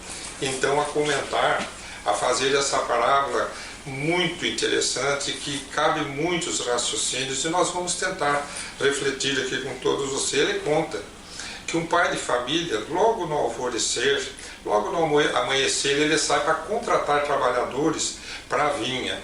então a comentar, a fazer essa parábola muito interessante, que cabe muitos raciocínios, e nós vamos tentar refletir aqui com todos vocês. Ele conta que um pai de família, logo no alvorecer, logo no amanhecer, ele sai para contratar trabalhadores para a vinha.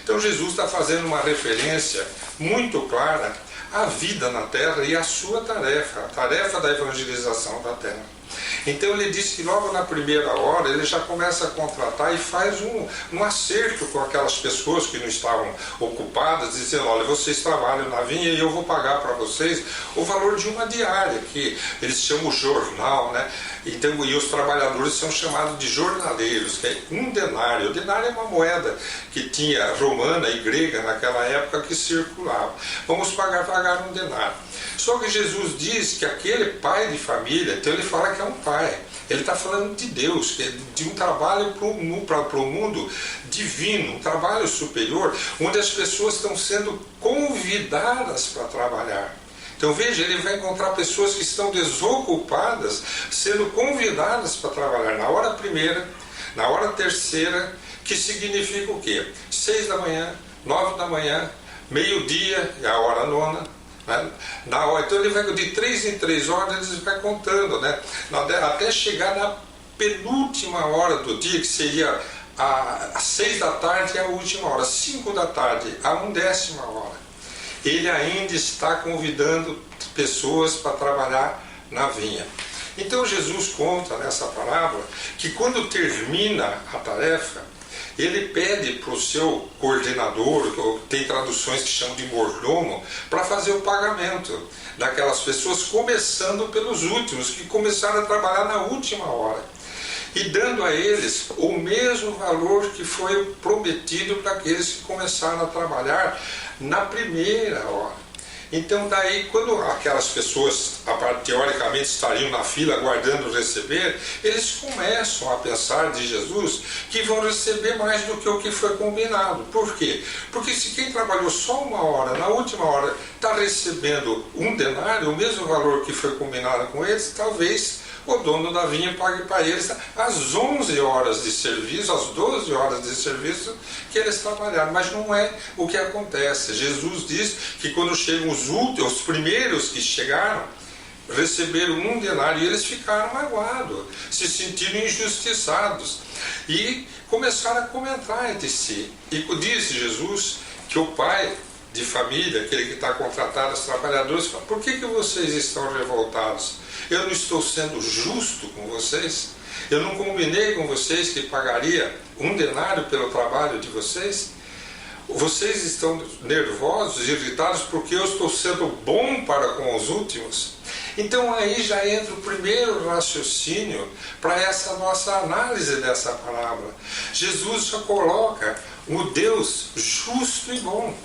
Então Jesus está fazendo uma referência muito clara à vida na terra e à sua tarefa, a tarefa da evangelização da terra. Então ele diz que logo na primeira hora ele já começa a contratar e faz um acerto com aquelas pessoas que não estavam ocupadas, dizendo: olha, vocês trabalham na vinha e eu vou pagar para vocês o valor de uma diária, que eles chamam jornal, né? Então, e os trabalhadores são chamados de jornaleiros, que é um denário. O denário é uma moeda que tinha romana e grega naquela época que circulava. Vamos pagar um denário. Só que Jesus diz que aquele pai de família, então ele fala que é um pai. Ele está falando de Deus, de um trabalho para o mundo divino, um trabalho superior, onde as pessoas estão sendo convidadas para trabalhar. Então veja, ele vai encontrar pessoas que estão desocupadas, sendo convidadas para trabalhar na hora primeira, na hora terceira, que significa o quê? 6 da manhã, 9 da manhã, meio-dia, é a hora nona. Na hora, então ele vai de 3 em 3 horas, ele vai contando, né? Até chegar na penúltima hora do dia, que seria às 6 da tarde, é a última hora, 5 da tarde, a 1/10 hora. Ele ainda está convidando pessoas para trabalhar na vinha. Então Jesus conta nessa parábola que quando termina a tarefa, ele pede para o seu coordenador, tem traduções que chamam de mordomo, para fazer o pagamento daquelas pessoas, começando pelos últimos, que começaram a trabalhar na última hora, e dando a eles o mesmo valor que foi prometido para aqueles que começaram a trabalhar na primeira hora. Então daí, quando aquelas pessoas teoricamente estariam na fila aguardando receber, eles começam a pensar de Jesus que vão receber mais do que o que foi combinado. Por quê? Porque se quem trabalhou só uma hora, na última hora, está recebendo um denário, o mesmo valor que foi combinado com eles, talvez o dono da vinha pague para eles as 11 horas de serviço, as 12 horas de serviço que eles trabalharam. Mas não é o que acontece. Jesus diz que quando chegam os primeiros que chegaram, receberam um denário, e eles ficaram magoados, se sentiram injustiçados e começaram a comentar entre si. E disse Jesus que o pai de família, aquele que está contratado os trabalhadores, fala: por que vocês estão revoltados? Eu não estou sendo justo com vocês? Eu não combinei com vocês que pagaria um denário pelo trabalho de vocês? Vocês estão nervosos, irritados porque eu estou sendo bom para com os últimos? Então aí já entra o primeiro raciocínio para essa nossa análise dessa parábola. Jesus já coloca o Deus justo e bom.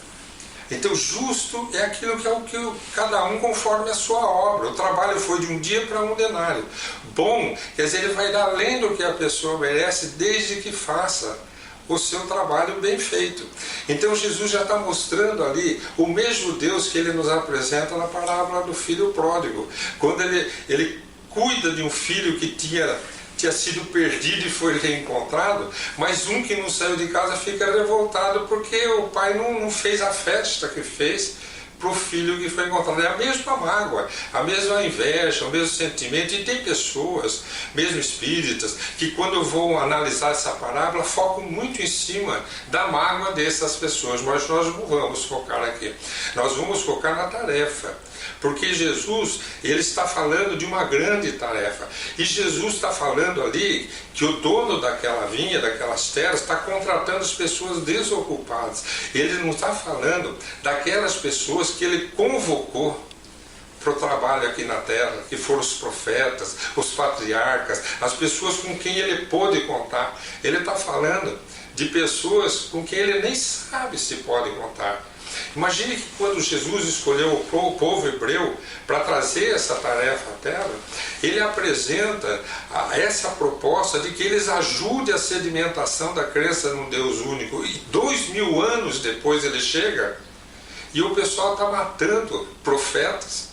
Então justo é aquilo que é o que cada um conforme a sua obra. O trabalho foi de um dia para um denário. Bom, quer dizer, ele vai dar além do que a pessoa merece, desde que faça o seu trabalho bem feito. Então Jesus já está mostrando ali o mesmo Deus que ele nos apresenta na parábola do filho pródigo, quando ele cuida de um filho que tinha tinha sido perdido e foi reencontrado, mas um que não saiu de casa fica revoltado porque o pai não fez a festa que fez para o filho que foi encontrado. É a mesma mágoa, a mesma inveja, o mesmo sentimento. E tem pessoas, mesmo espíritas, que quando vão analisar essa parábola focam muito em cima da mágoa dessas pessoas, mas nós não vamos focar aqui. Nós vamos focar na tarefa. Porque Jesus, ele está falando de uma grande tarefa. E Jesus está falando ali que o dono daquela vinha, daquelas terras, está contratando as pessoas desocupadas. Ele não está falando daquelas pessoas que ele convocou para o trabalho aqui na terra, que foram os profetas, os patriarcas, as pessoas com quem ele pôde contar. Ele está falando de pessoas com quem ele nem sabe se pode contar. Imagine que quando Jesus escolheu o povo hebreu para trazer essa tarefa à terra, ele apresenta essa proposta de que eles ajudem a sedimentação da crença num Deus único. E 2000 anos depois ele chega e o pessoal está matando profetas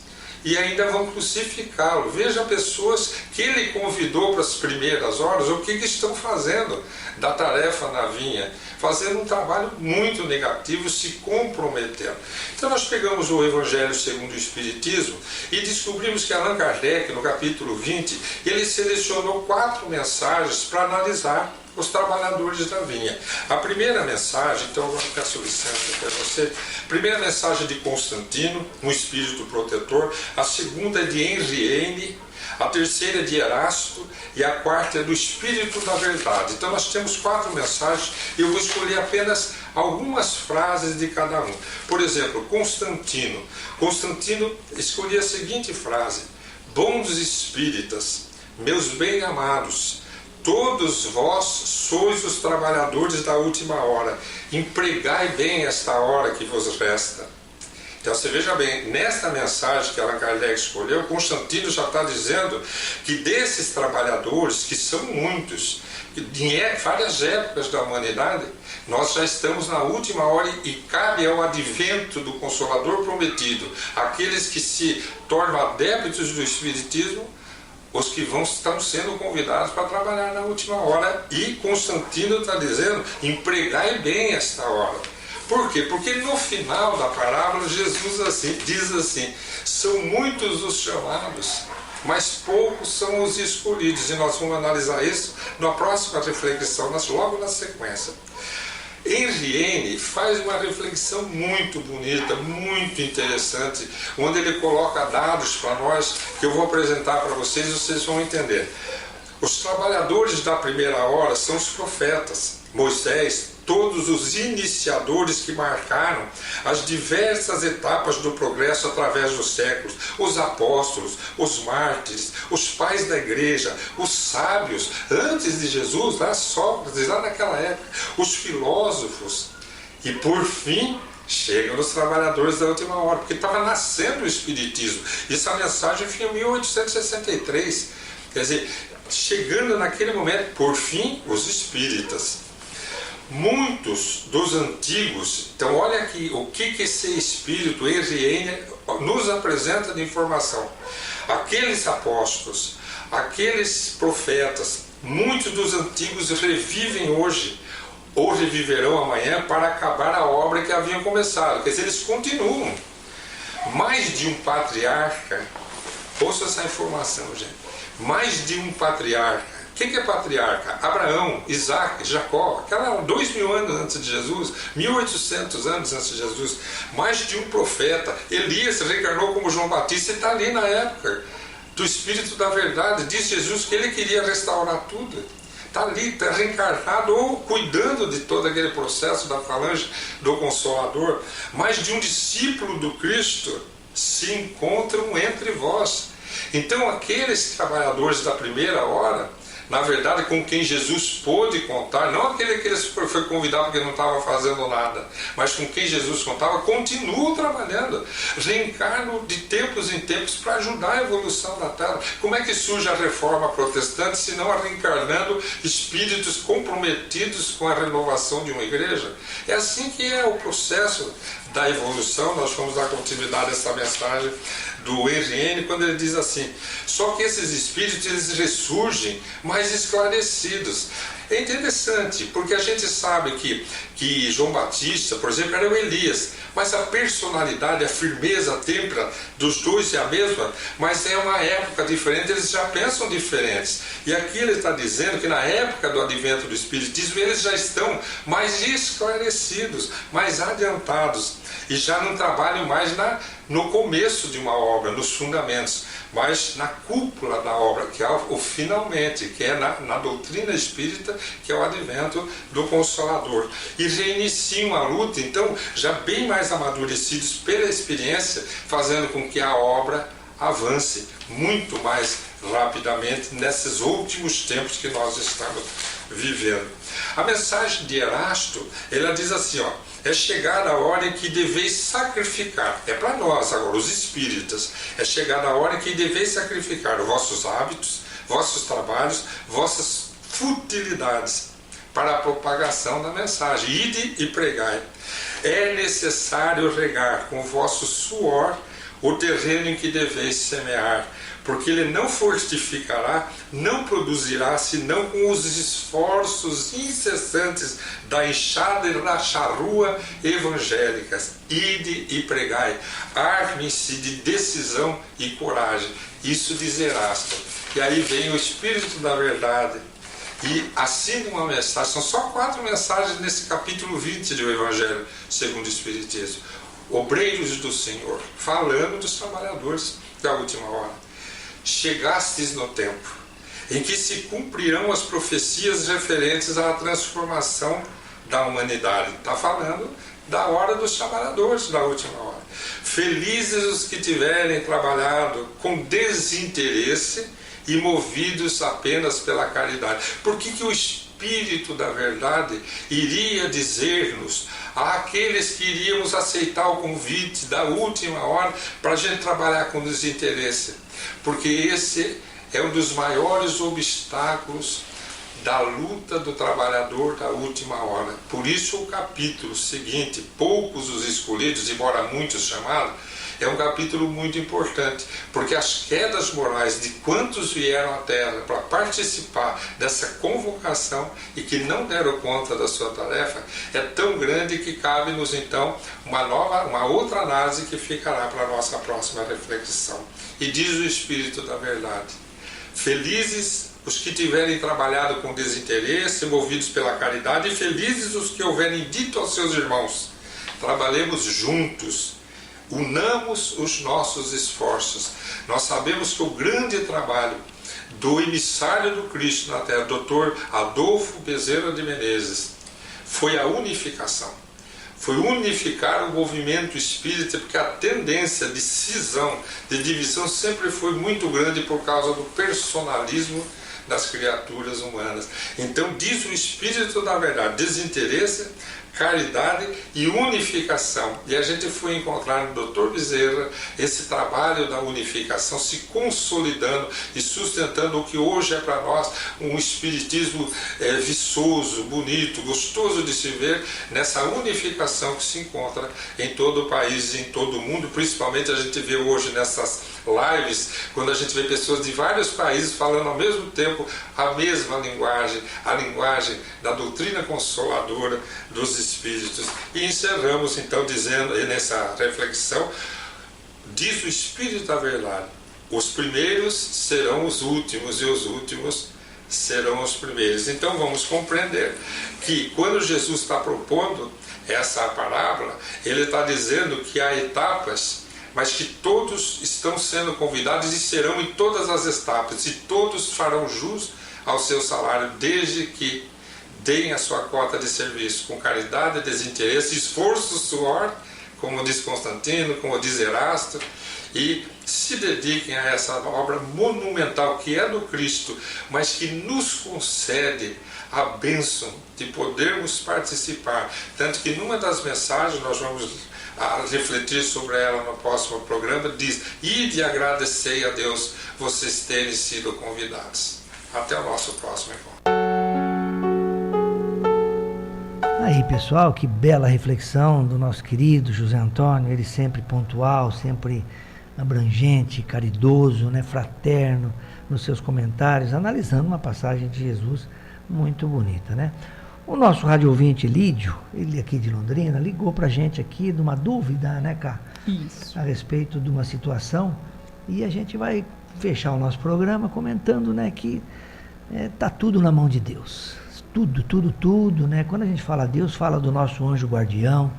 e ainda vão crucificá-lo. Veja pessoas que ele convidou para as primeiras horas, o que estão fazendo da tarefa na vinha, fazendo um trabalho muito negativo, se comprometendo. Então nós pegamos o Evangelho segundo o Espiritismo e descobrimos que Allan Kardec, no capítulo 20, ele selecionou 4 mensagens para analisar os trabalhadores da vinha. A primeira mensagem, então eu peço licença para você, a primeira mensagem é de Constantino, um espírito protetor, a segunda é de Henri Heine, a terceira é de Erasto e a quarta é do Espírito da Verdade. Então nós temos 4 mensagens e eu vou escolher apenas algumas frases de cada um. Por exemplo, Constantino escolhia a seguinte frase: bons espíritas, meus bem-amados, todos vós sois os trabalhadores da última hora, empregai bem esta hora que vos resta. Então você veja bem, nesta mensagem que Allan Kardec escolheu, Constantino já está dizendo que desses trabalhadores, que são muitos, em várias épocas da humanidade, nós já estamos na última hora e cabe ao advento do Consolador prometido, aqueles que se tornam adeptos do Espiritismo, os que estão sendo convidados para trabalhar na última hora. E Constantino está dizendo, empregai bem esta hora. Por quê? Porque no final da parábola Jesus diz assim, são muitos os chamados, mas poucos são os escolhidos. E nós vamos analisar isso na próxima reflexão, logo na sequência. Henri Heine faz uma reflexão muito bonita, muito interessante, onde ele coloca dados para nós, que eu vou apresentar para vocês e vocês vão entender. Os trabalhadores da primeira hora são os profetas, Moisés, todos os iniciadores que marcaram as diversas etapas do progresso através dos séculos, os apóstolos, os mártires, os pais da igreja, os sábios, antes de Jesus, lá Sócrates, lá naquela época, os filósofos, e por fim chegam os trabalhadores da última hora, porque estava nascendo o Espiritismo. Essa mensagem foi em 1863, quer dizer, chegando naquele momento, por fim, os espíritas. Muitos dos antigos, então olha aqui o que esse espírito Henri Heine nos apresenta de informação. Aqueles apóstolos, aqueles profetas, muitos dos antigos revivem hoje, ou reviverão amanhã para acabar a obra que haviam começado. Quer dizer, eles continuam. Mais de um patriarca, ouça essa informação, gente, mais de um patriarca. Quem que é patriarca? Abraão, Isaac, Jacó, aquela 2000 anos antes de Jesus, 1800 anos antes de Jesus, mais de um profeta. Elias reencarnou como João Batista e está ali na época do Espírito da Verdade. Diz Jesus que ele queria restaurar tudo. Está ali, está reencarnado ou cuidando de todo aquele processo da falange do Consolador. Mais de um discípulo do Cristo se encontram entre vós. Então aqueles trabalhadores da primeira hora, na verdade, com quem Jesus pôde contar, não aquele que ele foi convidado porque não estava fazendo nada, mas com quem Jesus contava, continuam trabalhando, reencarnam de tempos em tempos para ajudar a evolução da Terra. Como é que surge a reforma protestante, se não reencarnando espíritos comprometidos com a renovação de uma igreja? É assim que é o processo da evolução, nós fomos dar continuidade a essa mensagem do Henri, quando ele diz assim: só que esses espíritos eles ressurgem mais esclarecidos. É interessante, porque a gente sabe que João Batista, por exemplo, era o Elias, mas a personalidade, a firmeza, a têmpera dos dois é a mesma, mas é uma época diferente, eles já pensam diferentes. E aqui ele está dizendo que na época do advento do Espiritismo eles já estão mais esclarecidos, mais adiantados, e já não trabalham mais no começo de uma obra, nos fundamentos, mas na cúpula da obra, que é o finalmente, que é na doutrina espírita, que é o advento do Consolador. E reiniciam a luta, então, já bem mais amadurecidos pela experiência, fazendo com que a obra avance muito mais rapidamente nesses últimos tempos que nós estamos vivendo. A mensagem de Erasto, ela diz assim, é chegada a hora em que deveis sacrificar, é para nós agora, os espíritas, é chegada a hora em que deveis sacrificar os vossos hábitos, vossos trabalhos, vossas futilidades, para a propagação da mensagem. Ide e pregai. É necessário regar com o vosso suor o terreno em que deveis semear, porque ele não fortificará, não produzirá, senão com os esforços incessantes da enxada e da charrua evangélicas. Ide e pregai, armem-se de decisão e coragem. Isso diz Erasto. E aí vem o Espírito da Verdade e assina uma mensagem. São só 4 mensagens nesse capítulo 20 do Evangelho segundo o Espiritismo. Obreiros do Senhor, falando dos trabalhadores da última hora. Chegastes no tempo em que se cumprirão as profecias referentes à transformação da humanidade. Está falando da hora dos trabalhadores da última hora. Felizes os que tiverem trabalhado com desinteresse e movidos apenas pela caridade. Por que o Espírito da Verdade iria dizer-nos àqueles que iríamos aceitar o convite da última hora para a gente trabalhar com desinteresse? Porque esse é um dos maiores obstáculos da luta do trabalhador da última hora. Por isso o capítulo seguinte, poucos os escolhidos, embora muitos chamados, é um capítulo muito importante, porque as quedas morais de quantos vieram à Terra para participar dessa convocação e que não deram conta da sua tarefa é tão grande que cabe-nos então uma outra análise que ficará para a nossa próxima reflexão. E diz o Espírito da Verdade: felizes os que tiverem trabalhado com desinteresse, movidos pela caridade, e felizes os que houverem dito aos seus irmãos: trabalhemos juntos, unamos os nossos esforços. Nós sabemos que o grande trabalho do emissário do Cristo na Terra, Dr. Adolfo Bezerra de Menezes, foi a unificação. Foi unificar o movimento espírita, porque a tendência de cisão, de divisão, sempre foi muito grande por causa do personalismo das criaturas humanas. Então diz o Espírito da Verdade: desinteresse, caridade e unificação. E a gente foi encontrar no Dr. Bezerra esse trabalho da unificação se consolidando e sustentando o que hoje é para nós um espiritismo viçoso, bonito, gostoso de se ver, nessa unificação que se encontra em todo o país e em todo o mundo. Principalmente a gente vê hoje nessas lives, quando a gente vê pessoas de vários países falando ao mesmo tempo a mesma linguagem, a linguagem da doutrina consoladora dos Espíritos. E encerramos então dizendo, nessa reflexão, diz o Espírito da Verdade: os primeiros serão os últimos e os últimos serão os primeiros. Então vamos compreender que quando Jesus está propondo essa parábola, ele está dizendo que há etapas, mas que todos estão sendo convidados e serão em todas as etapas, e todos farão jus ao seu salário, desde que deem a sua cota de serviço com caridade, desinteresse, esforço, suor, como diz Constantino, como diz Erasto, e se dediquem a essa obra monumental que é do Cristo, mas que nos concede a bênção de podermos participar. Tanto que numa das mensagens, nós vamos refletir sobre ela no próximo programa, diz: ide e agradecei a Deus vocês terem sido convidados. Até o nosso próximo encontro. Aí, pessoal, que bela reflexão do nosso querido José Antônio, ele sempre pontual, sempre abrangente, caridoso, né, fraterno nos seus comentários, analisando uma passagem de Jesus muito bonita, né? O nosso rádio ouvinte Lídio, ele aqui de Londrina, ligou pra gente aqui de uma dúvida, né, Cá? Isso. A respeito de uma situação, e a gente vai fechar o nosso programa comentando, né, que tá tudo na mão de Deus. Tudo, né? Quando a gente fala Deus, fala do nosso anjo guardião,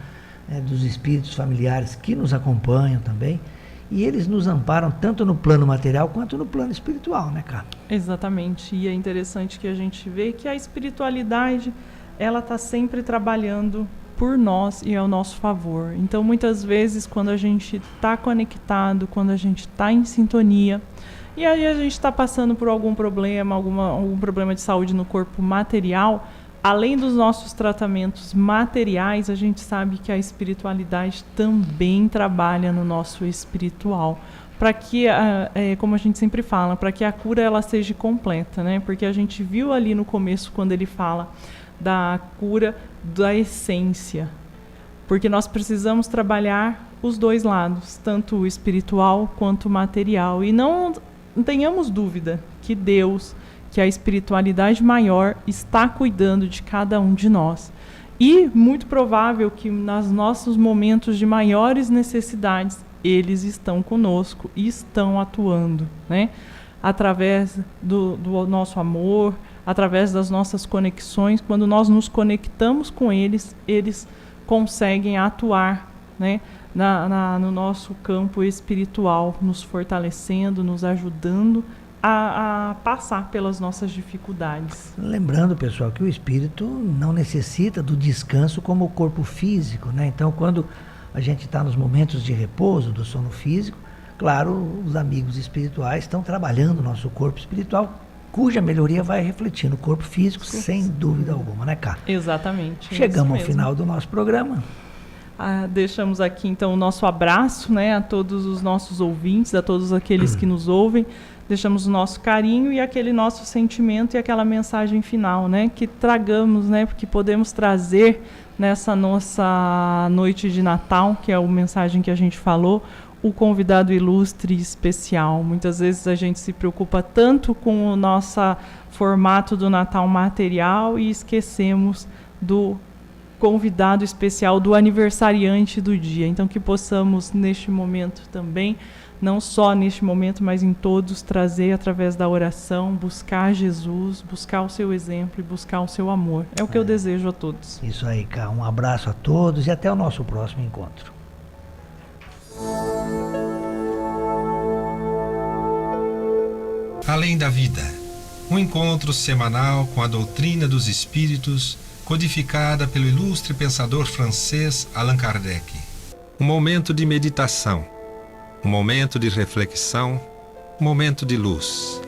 dos espíritos familiares que nos acompanham também, e eles nos amparam tanto no plano material quanto no plano espiritual, né, cara? Exatamente, e é interessante que a gente vê que a espiritualidade, ela está sempre trabalhando por nós e ao nosso favor. Então, muitas vezes, quando a gente está conectado, quando a gente está em sintonia, e aí a gente está passando por algum problema, algum problema de saúde no corpo material, além dos nossos tratamentos materiais, a gente sabe que a espiritualidade também trabalha no nosso espiritual, para que, como a gente sempre fala, para que a cura ela seja completa, né? Porque a gente viu ali no começo, quando ele fala da cura da essência, porque nós precisamos trabalhar os dois lados, tanto o espiritual quanto o material, e não tenhamos dúvida que Deus, que a espiritualidade maior está cuidando de cada um de nós. E muito provável que nos nossos momentos de maiores necessidades, eles estão conosco e estão atuando, né? Através do nosso amor, através das nossas conexões. Quando nós nos conectamos com eles, eles conseguem atuar, né? No nosso campo espiritual, nos fortalecendo, nos ajudando a passar pelas nossas dificuldades. Lembrando, pessoal, que o espírito não necessita do descanso como o corpo físico, né? Então, quando a gente está nos momentos de repouso do sono físico, claro, os amigos espirituais estão trabalhando o nosso corpo espiritual, cuja melhoria vai refletir no corpo físico, sem dúvida alguma, né, Cá? Exatamente. Chegamos ao final do nosso programa. Deixamos aqui então o nosso abraço, né, a todos os nossos ouvintes, a todos aqueles que nos ouvem. Deixamos o nosso carinho e aquele nosso sentimento e aquela mensagem final, né, que tragamos, né, que podemos trazer nessa nossa noite de Natal, que é a mensagem que a gente falou, o convidado ilustre e especial. Muitas vezes a gente se preocupa tanto com o nosso formato do Natal material e esquecemos do convidado especial, do aniversariante do dia. Então, que possamos, neste momento também, não só neste momento, mas em todos, trazer através da oração, buscar Jesus, buscar o seu exemplo e buscar o seu amor. É o que eu desejo a todos. Isso aí, Cá. Um abraço a todos e até o nosso próximo encontro. Além da vida, um encontro semanal com a doutrina dos espíritos, codificada pelo ilustre pensador francês Allan Kardec. Um momento de meditação, um momento de reflexão, um momento de luz.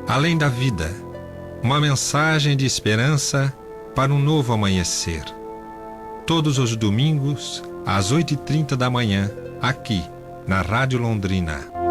Além da vida, uma mensagem de esperança para um novo amanhecer. Todos os domingos, às 8h30 da manhã, aqui, na Rádio Londrina.